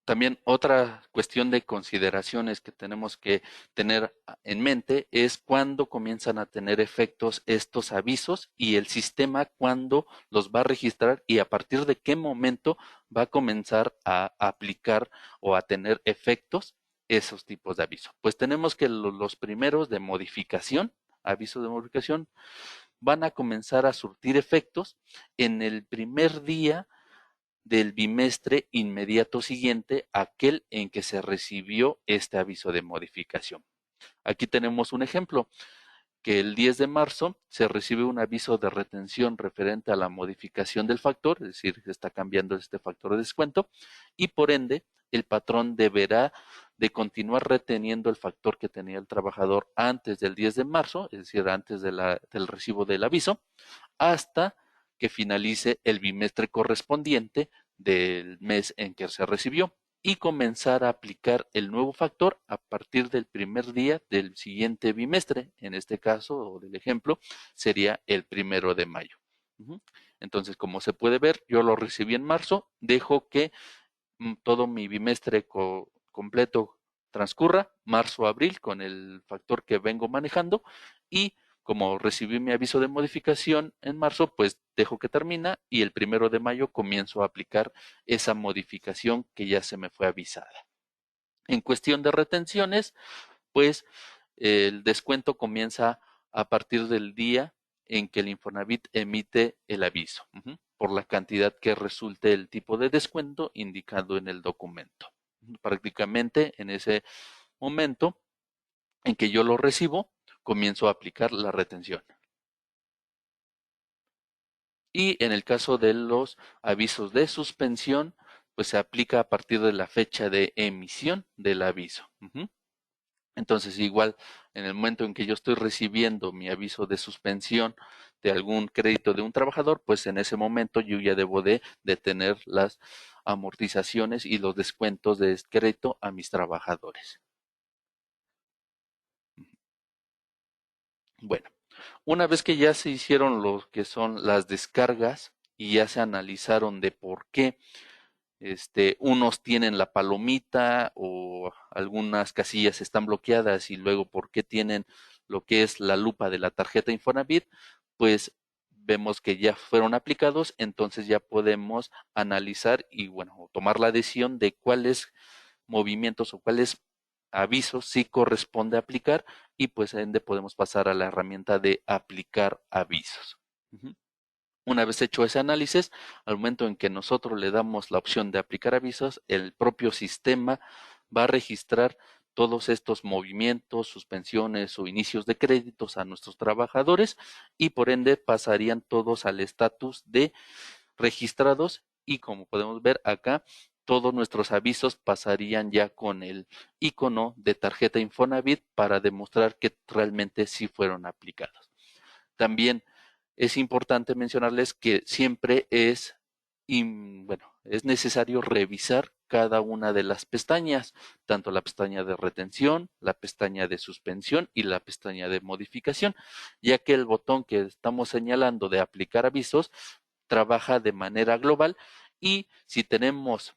también otra cuestión de consideraciones que tenemos que tener en mente es cuándo comienzan a tener efectos estos avisos y el sistema cuándo los va a registrar y a partir de qué momento va a comenzar a aplicar o a tener efectos esos tipos de avisos. Pues tenemos que los primeros de modificación, avisos de modificación, van a comenzar a surtir efectos en el primer día del bimestre inmediato siguiente a aquel en que se recibió este aviso de modificación. Aquí tenemos un ejemplo. que el 10 de marzo se recibe un aviso de retención referente a la modificación del factor, es decir, se está cambiando este factor de descuento, y por ende el patrón deberá de continuar reteniendo el factor que tenía el trabajador antes del 10 de marzo, es decir, antes del recibo del aviso, hasta que finalice el bimestre correspondiente del mes en que se recibió y comenzar a aplicar el nuevo factor a partir del primer día del siguiente bimestre. En este caso, o del ejemplo, sería el 1 de mayo. Entonces, como se puede ver, yo lo recibí en marzo, dejo que todo mi bimestre completo transcurra, marzo-abril, con el factor que vengo manejando, y como recibí mi aviso de modificación en marzo, pues dejo que termina y el 1 de mayo comienzo a aplicar esa modificación que ya se me fue avisada. En cuestión de retenciones, pues el descuento comienza a partir del día en que el Infonavit emite el aviso, por la cantidad que resulte el tipo de descuento indicado en el documento. Prácticamente en ese momento en que yo lo recibo, comienzo a aplicar la retención. Y en el caso de los avisos de suspensión, pues se aplica a partir de la fecha de emisión del aviso. Entonces, igual, en el momento en que yo estoy recibiendo mi aviso de suspensión de algún crédito de un trabajador, pues en ese momento yo ya debo de detener las amortizaciones y los descuentos de crédito a mis trabajadores. Bueno, una vez que ya se hicieron lo que son las descargas y ya se analizaron de por qué unos tienen la palomita o algunas casillas están bloqueadas y luego por qué tienen lo que es la lupa de la tarjeta Infonavit, pues vemos que ya fueron aplicados, entonces ya podemos analizar y bueno, tomar la decisión de cuáles movimientos o cuáles avisos sí corresponde aplicar y pues ende podemos pasar a la herramienta de aplicar avisos. Una vez hecho ese análisis, al momento en que nosotros le damos la opción de aplicar avisos, el propio sistema va a registrar todos estos movimientos, suspensiones o inicios de créditos a nuestros trabajadores y por ende pasarían todos al estatus de registrados y como podemos ver acá, todos nuestros avisos pasarían ya con el icono de tarjeta Infonavit para demostrar que realmente sí fueron aplicados. También es importante mencionarles que siempre es necesario revisar cada una de las pestañas, tanto la pestaña de retención, la pestaña de suspensión y la pestaña de modificación, ya que el botón que estamos señalando de aplicar avisos trabaja de manera global y si tenemos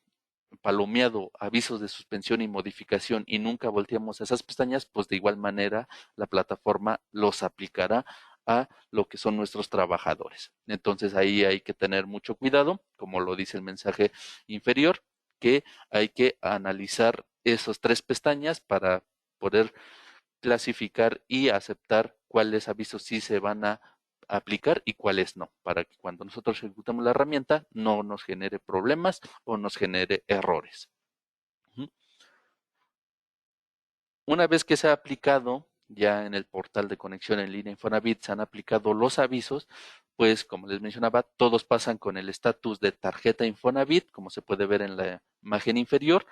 palomeado avisos de suspensión y modificación y nunca volteamos esas pestañas, pues de igual manera la plataforma los aplicará a lo que son nuestros trabajadores. Entonces ahí hay que tener mucho cuidado, como lo dice el mensaje inferior, que hay que analizar esas tres pestañas para poder clasificar y aceptar cuáles avisos sí se van a aplicar y cuáles no, para que cuando nosotros ejecutamos la herramienta no nos genere problemas o nos genere errores. Una vez que se ha aplicado ya en el portal de conexión en línea Infonavit, se han aplicado los avisos, pues como les mencionaba, todos pasan con el estatus de tarjeta Infonavit, como se puede ver en la imagen inferior,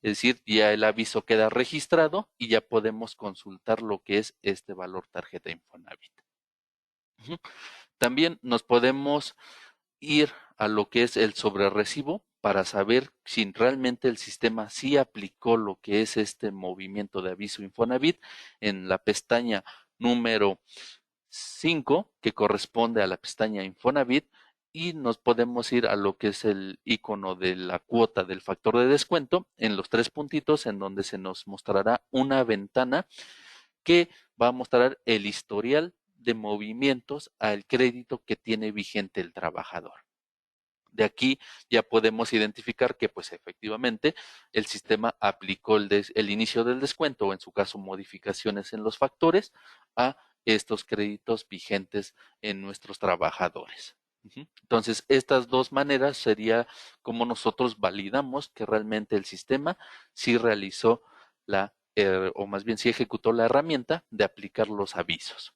es decir, ya el aviso queda registrado y ya podemos consultar lo que es este valor tarjeta Infonavit. También nos podemos ir a lo que es el sobrerecibo para saber si realmente el sistema sí aplicó lo que es este movimiento de aviso Infonavit en la pestaña número 5 que corresponde a la pestaña Infonavit y nos podemos ir a lo que es el icono de la cuota del factor de descuento en los tres puntitos en donde se nos mostrará una ventana que va a mostrar el historial de movimientos al crédito que tiene vigente el trabajador. De aquí ya podemos identificar que pues efectivamente el sistema aplicó el inicio del descuento o en su caso modificaciones en los factores a estos créditos vigentes en nuestros trabajadores. Entonces, estas dos maneras sería como nosotros validamos que realmente el sistema sí realizó o más bien sí ejecutó la herramienta de aplicar los avisos.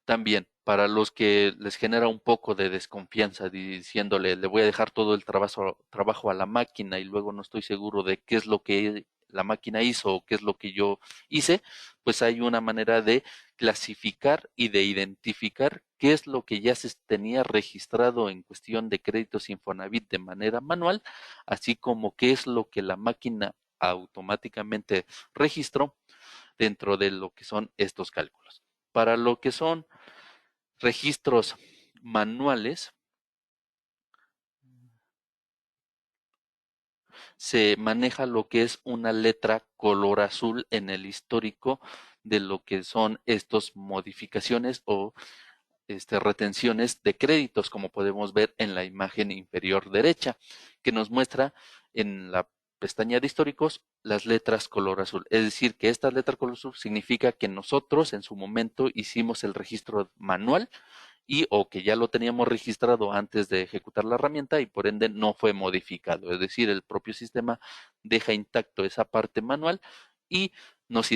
También, para los que les genera un poco de desconfianza diciéndole, le voy a dejar todo el trabajo a la máquina y luego no estoy seguro de qué es lo que la máquina hizo o qué es lo que yo hice, pues hay una manera de clasificar y de identificar qué es lo que ya se tenía registrado en cuestión de créditos Infonavit de manera manual, así como qué es lo que la máquina automáticamente registró dentro de lo que son estos cálculos. Para lo que son registros manuales, se maneja lo que es una letra color azul en el histórico de lo que son estas modificaciones o retenciones de créditos, como podemos ver en la imagen inferior derecha, que nos muestra en la pestaña de históricos las letras color azul. Es decir, que esta letra color azul significa que nosotros en su momento hicimos el registro manual y o que ya lo teníamos registrado antes de ejecutar la herramienta y por ende no fue modificado. Es decir, el propio sistema deja intacto esa parte manual y nos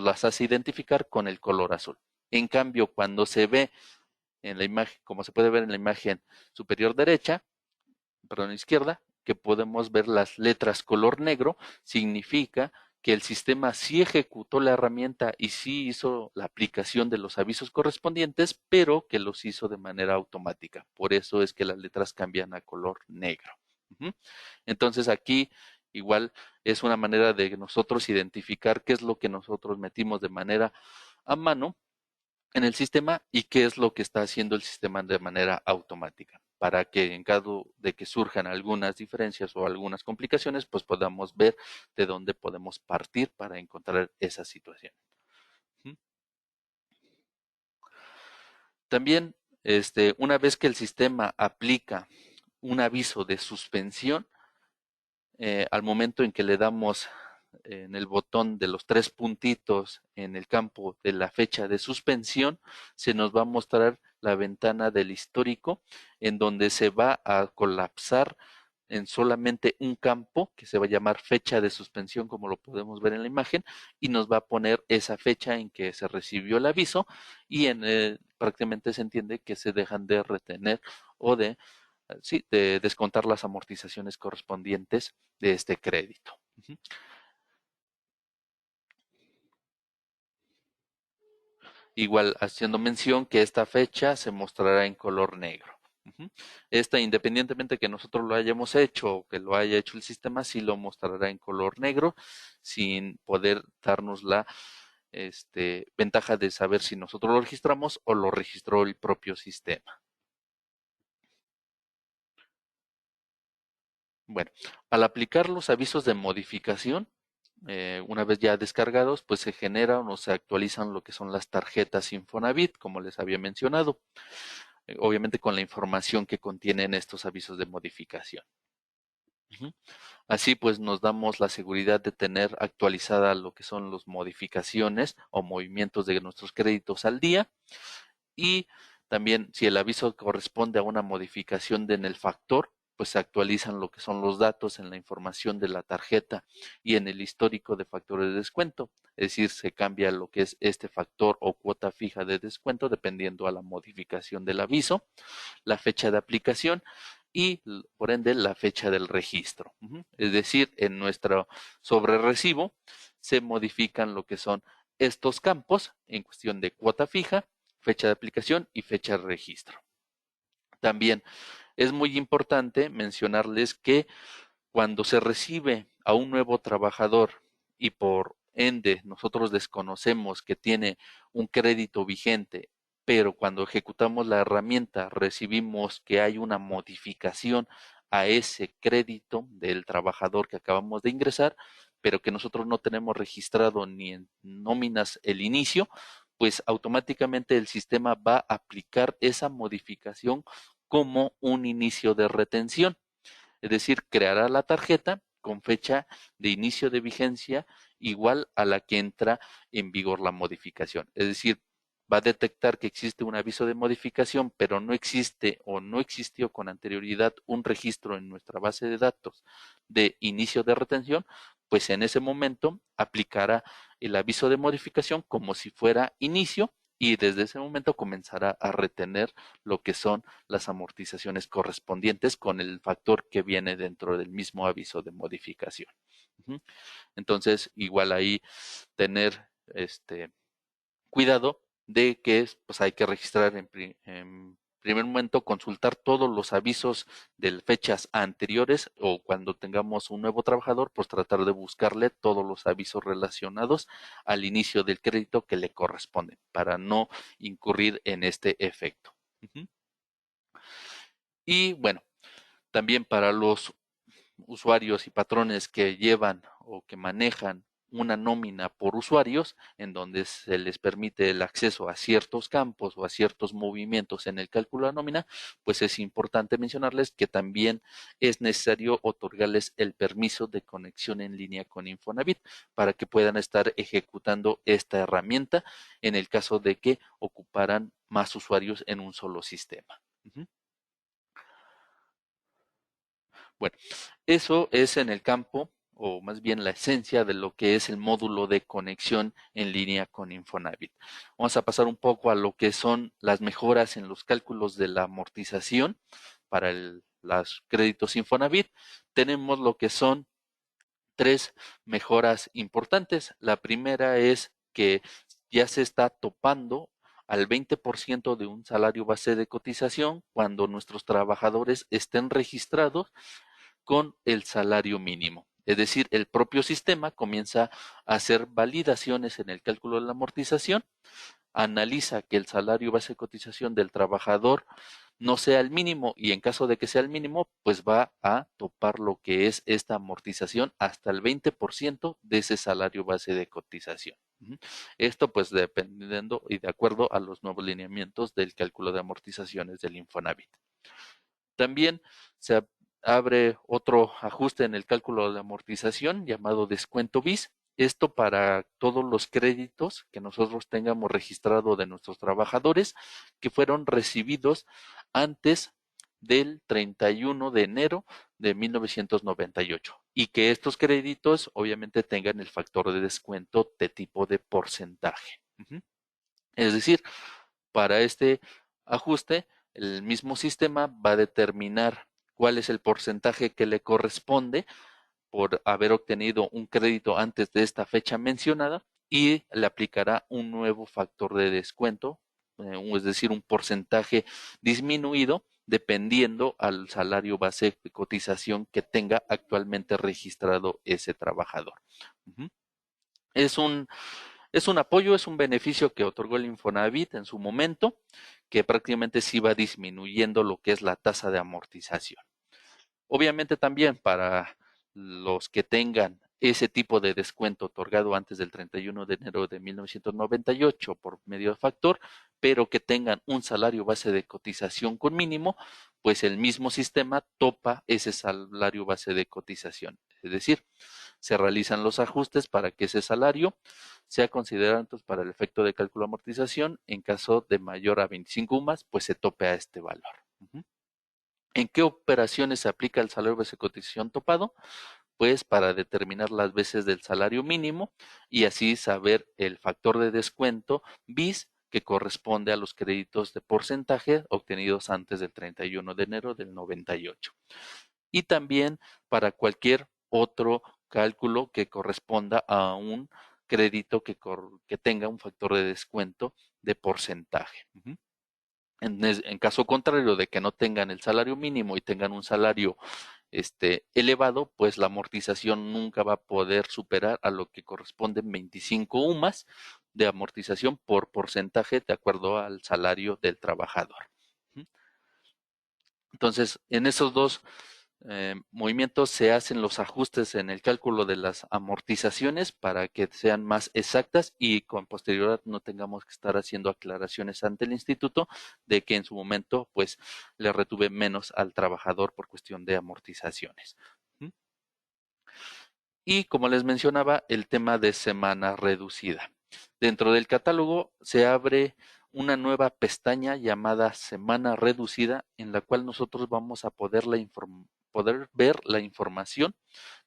las hace identificar con el color azul. En cambio, cuando se ve en la imagen, como se puede ver en la imagen superior derecha, perdón, izquierda, que podemos ver las letras color negro, significa que el sistema sí ejecutó la herramienta y sí hizo la aplicación de los avisos correspondientes, pero que los hizo de manera automática. Por eso es que las letras cambian a color negro. Entonces aquí igual es una manera de nosotros identificar qué es lo que nosotros metimos de manera a mano en el sistema y qué es lo que está haciendo el sistema de manera automática, para que en caso de que surjan algunas diferencias o algunas complicaciones, pues podamos ver de dónde podemos partir para encontrar esa situación. También, una vez que el sistema aplica un aviso de suspensión, al momento en que le damos en el botón de los tres puntitos en el campo de la fecha de suspensión, se nos va a mostrar la ventana del histórico en donde se va a colapsar en solamente un campo que se va a llamar fecha de suspensión, como lo podemos ver en la imagen, y nos va a poner esa fecha en que se recibió el aviso y prácticamente se entiende que se dejan de retener o de descontar las amortizaciones correspondientes de este crédito. Igual haciendo mención que esta fecha se mostrará en color negro. Esta, independientemente que nosotros lo hayamos hecho o que lo haya hecho el sistema, sí lo mostrará en color negro, sin poder darnos la ventaja de saber si nosotros lo registramos o lo registró el propio sistema. Bueno, al aplicar los avisos de modificación, una vez ya descargados, pues se generan o se actualizan lo que son las tarjetas Infonavit, como les había mencionado, obviamente con la información que contienen estos avisos de modificación. Así pues nos damos la seguridad de tener actualizada lo que son las modificaciones o movimientos de nuestros créditos al día y también si el aviso corresponde a una modificación en el factor, pues se actualizan lo que son los datos en la información de la tarjeta y en el histórico de factores de descuento. Es decir, se cambia lo que es este factor o cuota fija de descuento dependiendo a la modificación del aviso, la fecha de aplicación y por ende la fecha del registro. Es decir, en nuestro sobrerecibo se modifican lo que son estos campos en cuestión de cuota fija, fecha de aplicación y fecha de registro. También es muy importante mencionarles que cuando se recibe a un nuevo trabajador y por ende nosotros desconocemos que tiene un crédito vigente, pero cuando ejecutamos la herramienta recibimos que hay una modificación a ese crédito del trabajador que acabamos de ingresar, pero que nosotros no tenemos registrado ni en nóminas el inicio, pues automáticamente el sistema va a aplicar esa modificación como un inicio de retención. Es decir, creará la tarjeta con fecha de inicio de vigencia igual a la que entra en vigor la modificación. Es decir, va a detectar que existe un aviso de modificación, pero no existe o no existió con anterioridad un registro en nuestra base de datos de inicio de retención, pues en ese momento aplicará el aviso de modificación como si fuera inicio y desde ese momento comenzará a retener lo que son las amortizaciones correspondientes con el factor que viene dentro del mismo aviso de modificación. Entonces, igual ahí tener cuidado de que pues hay que registrar en primer momento, consultar todos los avisos de fechas anteriores o cuando tengamos un nuevo trabajador, pues tratar de buscarle todos los avisos relacionados al inicio del crédito que le corresponde para no incurrir en este efecto. Y bueno, también para los usuarios y patrones que llevan o que manejan una nómina por usuarios, en donde se les permite el acceso a ciertos campos o a ciertos movimientos en el cálculo de la nómina, pues es importante mencionarles que también es necesario otorgarles el permiso de conexión en línea con Infonavit para que puedan estar ejecutando esta herramienta en el caso de que ocuparan más usuarios en un solo sistema. Bueno, eso es en el campo, o más bien la esencia de lo que es el módulo de conexión en línea con Infonavit. Vamos a pasar un poco a lo que son las mejoras en los cálculos de la amortización para los créditos Infonavit. Tenemos lo que son tres mejoras importantes. La primera es que ya se está topando al 20% de un salario base de cotización cuando nuestros trabajadores estén registrados con el salario mínimo. Es decir, el propio sistema comienza a hacer validaciones en el cálculo de la amortización, analiza que el salario base de cotización del trabajador no sea el mínimo y en caso de que sea el mínimo, pues va a topar lo que es esta amortización hasta el 20% de ese salario base de cotización. Esto pues dependiendo y de acuerdo a los nuevos lineamientos del cálculo de amortizaciones del Infonavit. También se abre otro ajuste en el cálculo de amortización llamado descuento bis. Esto para todos los créditos que nosotros tengamos registrado de nuestros trabajadores que fueron recibidos antes del 31 de enero de 1998 y que estos créditos obviamente tengan el factor de descuento de tipo de porcentaje. Es decir, para este ajuste, el mismo sistema va a determinar cuál es el porcentaje que le corresponde por haber obtenido un crédito antes de esta fecha mencionada y le aplicará un nuevo factor de descuento, es decir, un porcentaje disminuido dependiendo al salario base de cotización que tenga actualmente registrado ese trabajador. Es un es un apoyo, es un beneficio que otorgó el Infonavit en su momento, que prácticamente sí va disminuyendo lo que es la tasa de amortización. Obviamente también para los que tengan ese tipo de descuento otorgado antes del 31 de enero de 1998 por medio de factor, pero que tengan un salario base de cotización con mínimo, pues el mismo sistema topa ese salario base de cotización. Es decir, se realizan los ajustes para que ese salario sea considerado entonces para el efecto de cálculo de amortización. En caso de mayor a 25 UMAS, pues se tope a este valor. ¿En qué operaciones se aplica el salario base de cotización topado? Pues para determinar las veces del salario mínimo y así saber el factor de descuento bis que corresponde a los créditos de porcentaje obtenidos antes del 31 de enero del 98. Y también para cualquier otro cálculo que corresponda a un crédito que tenga un factor de descuento de porcentaje. En caso contrario de que no tengan el salario mínimo y tengan un salario elevado, pues la amortización nunca va a poder superar a lo que corresponden 25 UMAS de amortización por porcentaje de acuerdo al salario del trabajador. Entonces, en esos dos movimientos se hacen los ajustes en el cálculo de las amortizaciones para que sean más exactas y con posterioridad no tengamos que estar haciendo aclaraciones ante el instituto de que en su momento pues le retuve menos al trabajador por cuestión de amortizaciones. Y como les mencionaba, el tema de semana reducida. Dentro del catálogo se abre una nueva pestaña llamada semana reducida en la cual nosotros vamos a poder ver la información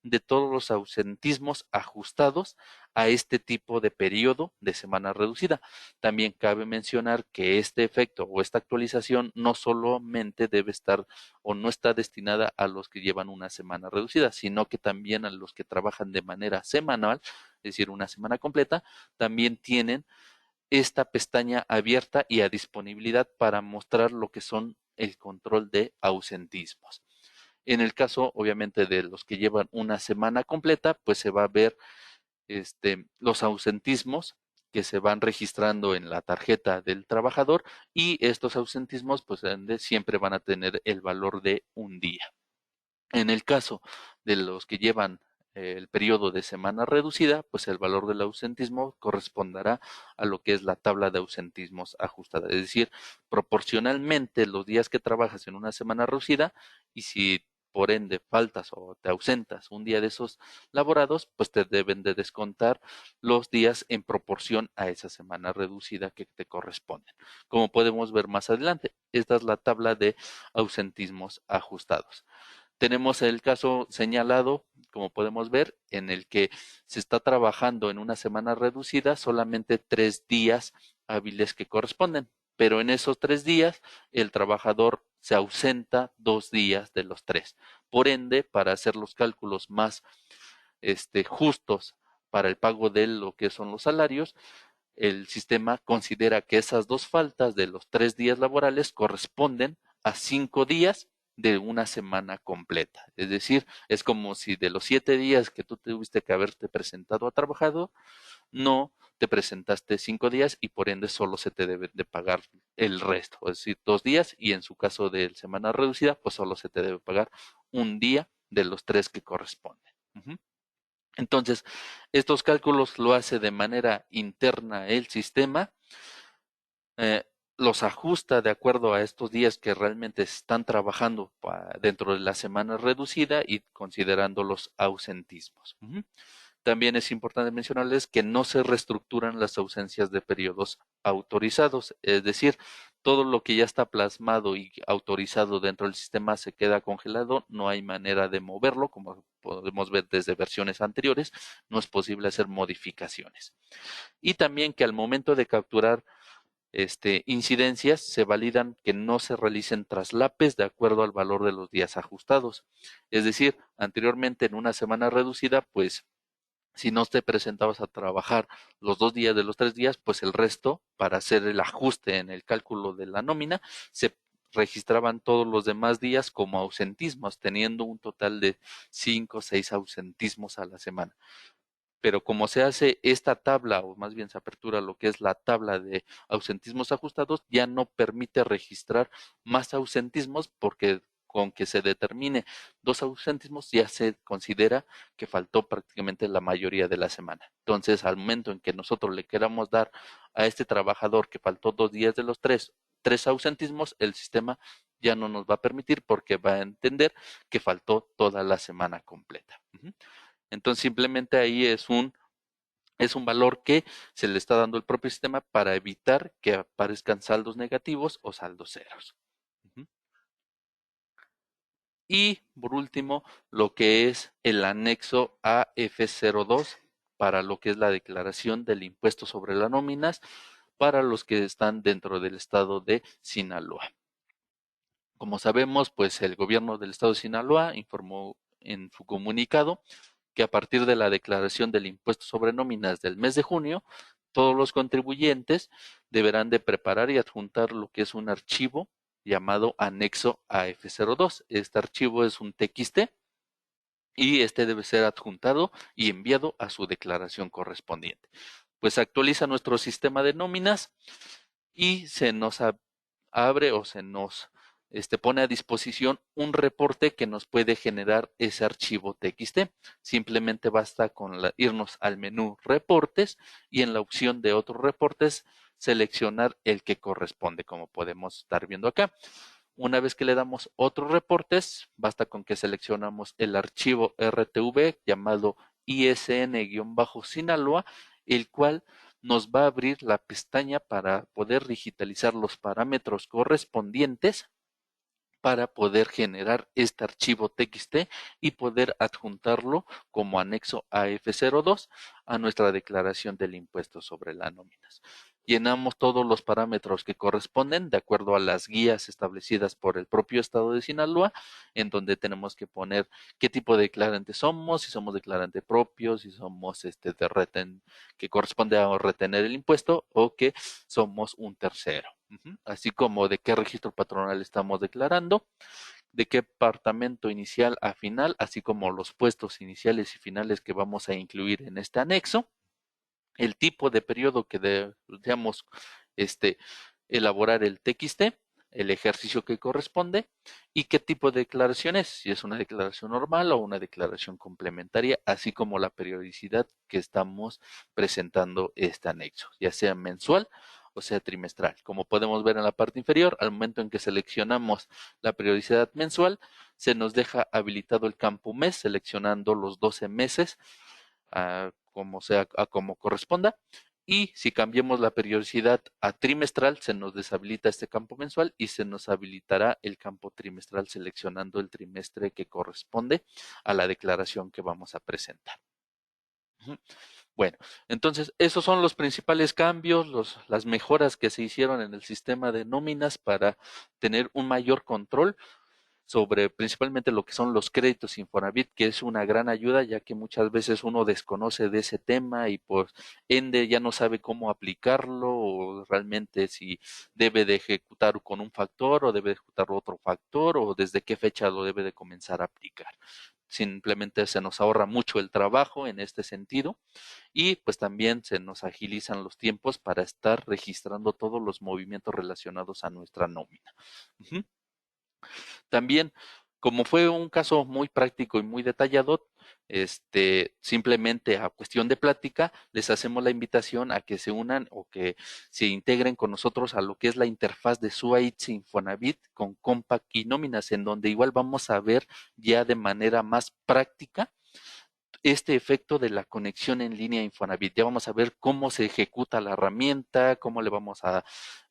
de todos los ausentismos ajustados a este tipo de periodo de semana reducida. También cabe mencionar que este efecto o esta actualización no solamente debe estar o no está destinada a los que llevan una semana reducida, sino que también a los que trabajan de manera semanal, es decir, una semana completa, también tienen esta pestaña abierta y a disponibilidad para mostrar lo que son el control de ausentismos. En el caso, obviamente, de los que llevan una semana completa, pues se va a ver los ausentismos que se van registrando en la tarjeta del trabajador, y estos ausentismos pues siempre van a tener el valor de un día. En el caso de los que llevan el periodo de semana reducida, pues el valor del ausentismo corresponderá a lo que es la tabla de ausentismos ajustada, es decir, proporcionalmente los días que trabajas en una semana reducida, y si por ende faltas o te ausentas un día de esos laborados, pues te deben de descontar los días en proporción a esa semana reducida que te corresponden. Como podemos ver más adelante, esta es la tabla de ausentismos ajustados. Tenemos el caso señalado, como podemos ver, en el que se está trabajando en una semana reducida solamente 3 días hábiles que corresponden, pero en esos 3 días el trabajador se ausenta 2 días de los 3. Por ende, para hacer los cálculos más justos para el pago de lo que son los salarios, el sistema considera que esas dos faltas de los 3 días laborales corresponden a 5 días de una semana completa. Es decir, es como si de los 7 días que tú tuviste que haberte presentado a trabajado, no te presentaste 5 días y por ende solo se te debe de pagar el resto, es decir, 2 días, y en su caso de semana reducida, pues solo se te debe pagar un día de los 3 que corresponden. Entonces, estos cálculos lo hace de manera interna el sistema, eh, los ajusta de acuerdo a estos días que realmente están trabajando dentro de la semana reducida y considerando los ausentismos. También es importante mencionarles que no se reestructuran las ausencias de periodos autorizados, es decir, todo lo que ya está plasmado y autorizado dentro del sistema se queda congelado, no hay manera de moverlo, como podemos ver desde versiones anteriores, no es posible hacer modificaciones. Y también que al momento de capturar incidencias se validan que no se realicen traslapes de acuerdo al valor de los días ajustados. Es decir, anteriormente en una semana reducida, pues si no te presentabas a trabajar los 2 días de los 3 días, pues el resto, para hacer el ajuste en el cálculo de la nómina, se registraban todos los demás días como ausentismos, teniendo un total de 5 o 6 ausentismos a la semana. Pero como se hace esta tabla, o más bien se apertura lo que es la tabla de ausentismos ajustados, ya no permite registrar más ausentismos, porque con que se determine 2 ausentismos ya se considera que faltó prácticamente la mayoría de la semana. Entonces, al momento en que nosotros le queramos dar a este trabajador que faltó 2 días de los 3 ausentismos, el sistema ya no nos va a permitir, porque va a entender que faltó toda la semana completa. Entonces, simplemente ahí es un valor que se le está dando el propio sistema para evitar que aparezcan saldos negativos o saldos ceros. Y por último, lo que es el anexo AF02 para lo que es la declaración del impuesto sobre las nóminas para los que están dentro del estado de Sinaloa. Como sabemos, pues el gobierno del estado de Sinaloa informó en su comunicado que a partir de la declaración del impuesto sobre nóminas del mes de junio, todos los contribuyentes deberán de preparar y adjuntar lo que es un archivo llamado anexo AF02. Este archivo es un TXT y este debe ser adjuntado y enviado a su declaración correspondiente. Pues actualiza nuestro sistema de nóminas y se nos abre o se nos pone a disposición un reporte que nos puede generar ese archivo TXT. Simplemente basta con irnos al menú reportes y en la opción de otros reportes seleccionar el que corresponde, como podemos estar viendo acá. Una vez que le damos otros reportes, basta con que seleccionamos el archivo RTV llamado ISN-Sinaloa, el cual nos va a abrir la pestaña para poder digitalizar los parámetros correspondientes para poder generar este archivo TXT y poder adjuntarlo como anexo AF02 a nuestra declaración del impuesto sobre las nóminas. Llenamos todos los parámetros que corresponden de acuerdo a las guías establecidas por el propio Estado de Sinaloa, en donde tenemos que poner qué tipo de declarante somos, si somos declarante propio, si somos que corresponde a retener el impuesto o que somos un tercero. Así como de qué registro patronal estamos declarando, de qué departamento inicial a final, así como los puestos iniciales y finales que vamos a incluir en este anexo, el tipo de periodo que deseamos este, elaborar el TXT, el ejercicio que corresponde y qué tipo de declaración es, si es una declaración normal o una declaración complementaria, así como la periodicidad que estamos presentando este anexo, ya sea mensual o sea trimestral. Como podemos ver en la parte inferior, al momento en que seleccionamos la periodicidad mensual, se nos deja habilitado el campo mes, seleccionando los 12 meses a como corresponda. Y si cambiamos la periodicidad a trimestral, se nos deshabilita este campo mensual y se nos habilitará el campo trimestral seleccionando el trimestre que corresponde a la declaración que vamos a presentar. Bueno, entonces esos son los principales cambios, las mejoras que se hicieron en el sistema de nóminas para tener un mayor control sobre principalmente lo que son los créditos Infonavit, que es una gran ayuda, ya que muchas veces uno desconoce de ese tema y por ende ya no sabe cómo aplicarlo o realmente si debe de ejecutar con un factor o debe de ejecutar otro factor o desde qué fecha lo debe de comenzar a aplicar. Simplemente se nos ahorra mucho el trabajo en este sentido y pues también se nos agilizan los tiempos para estar registrando todos los movimientos relacionados a nuestra nómina. Uh -huh. También, como fue un caso muy práctico y muy detallado, simplemente a cuestión de plática, les hacemos la invitación a que se unan o que se integren con nosotros a lo que es la interfaz de SUAITS Infonavit con Compact y Nóminas, en donde igual vamos a ver ya de manera más práctica este efecto de la conexión en línea Infonavit. Ya vamos a ver cómo se ejecuta la herramienta,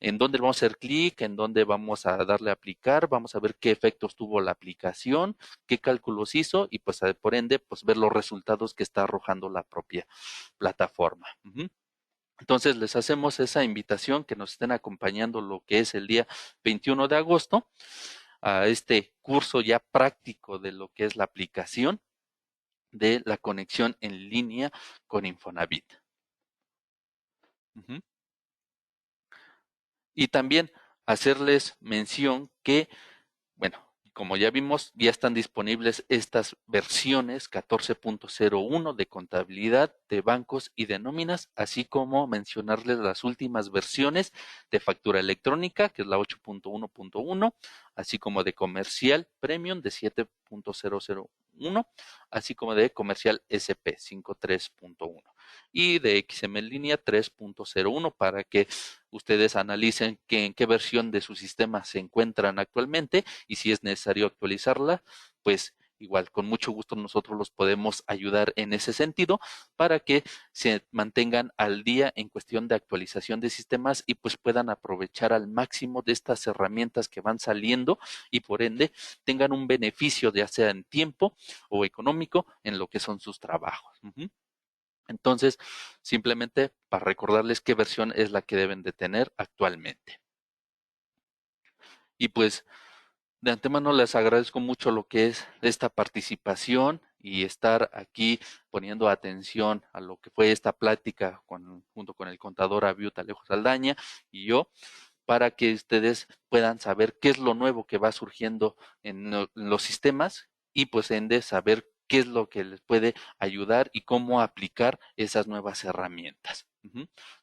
en dónde vamos a hacer clic, en dónde vamos a darle a aplicar, vamos a ver qué efectos tuvo la aplicación, qué cálculos hizo y pues por ende pues ver los resultados que está arrojando la propia plataforma. Entonces les hacemos esa invitación que nos estén acompañando lo que es el día 21 de agosto a este curso ya práctico de lo que es la aplicación de la conexión en línea con Infonavit. Y también hacerles mención que, bueno, como ya vimos, ya están disponibles estas versiones 14.01 de contabilidad de bancos y de nóminas, así como mencionarles las últimas versiones de factura electrónica, que es la 8.1.1, así como de comercial premium de 7.001, así como de comercial SP 5.3.1 y de XML línea 3.01 para que ustedes analicen en qué versión de su sistema se encuentran actualmente y si es necesario actualizarla, pues igual con mucho gusto nosotros los podemos ayudar en ese sentido para que se mantengan al día en cuestión de actualización de sistemas y pues puedan aprovechar al máximo de estas herramientas que van saliendo y por ende tengan un beneficio ya sea en tiempo o económico en lo que son sus trabajos. Entonces, simplemente para recordarles qué versión es la que deben de tener actualmente. Y pues de antemano les agradezco mucho lo que es esta participación y estar aquí poniendo atención a lo que fue esta plática junto con el contador Abiud Alejo Saldaña y yo, para que ustedes puedan saber qué es lo nuevo que va surgiendo en los sistemas y pues ende saber qué es lo que les puede ayudar y cómo aplicar esas nuevas herramientas.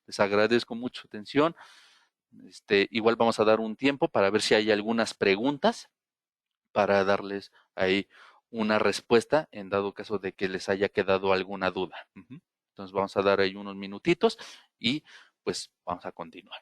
Les agradezco mucho atención. Igual vamos a dar un tiempo para ver si hay algunas preguntas para darles ahí una respuesta en dado caso de que les haya quedado alguna duda. Entonces vamos a dar ahí unos minutitos y pues vamos a continuar.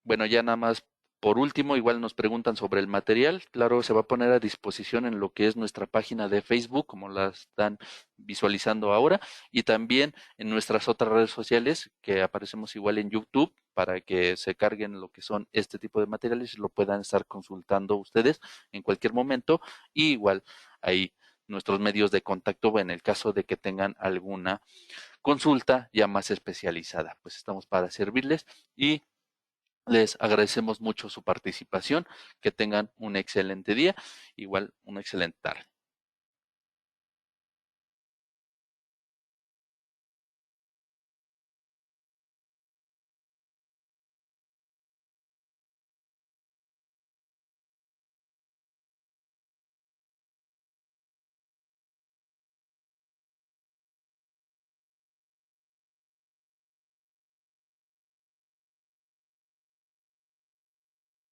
Bueno, ya nada más por último, igual nos preguntan sobre el material. Claro, se va a poner a disposición en lo que es nuestra página de Facebook, como la están visualizando ahora, y también en nuestras otras redes sociales, que aparecemos igual en YouTube, para que se carguen lo que son este tipo de materiales y lo puedan estar consultando ustedes en cualquier momento. Y igual ahí nuestros medios de contacto en el caso de que tengan alguna consulta ya más especializada. Pues estamos para servirles y les agradecemos mucho su participación, que tengan un excelente día, igual una excelente tarde.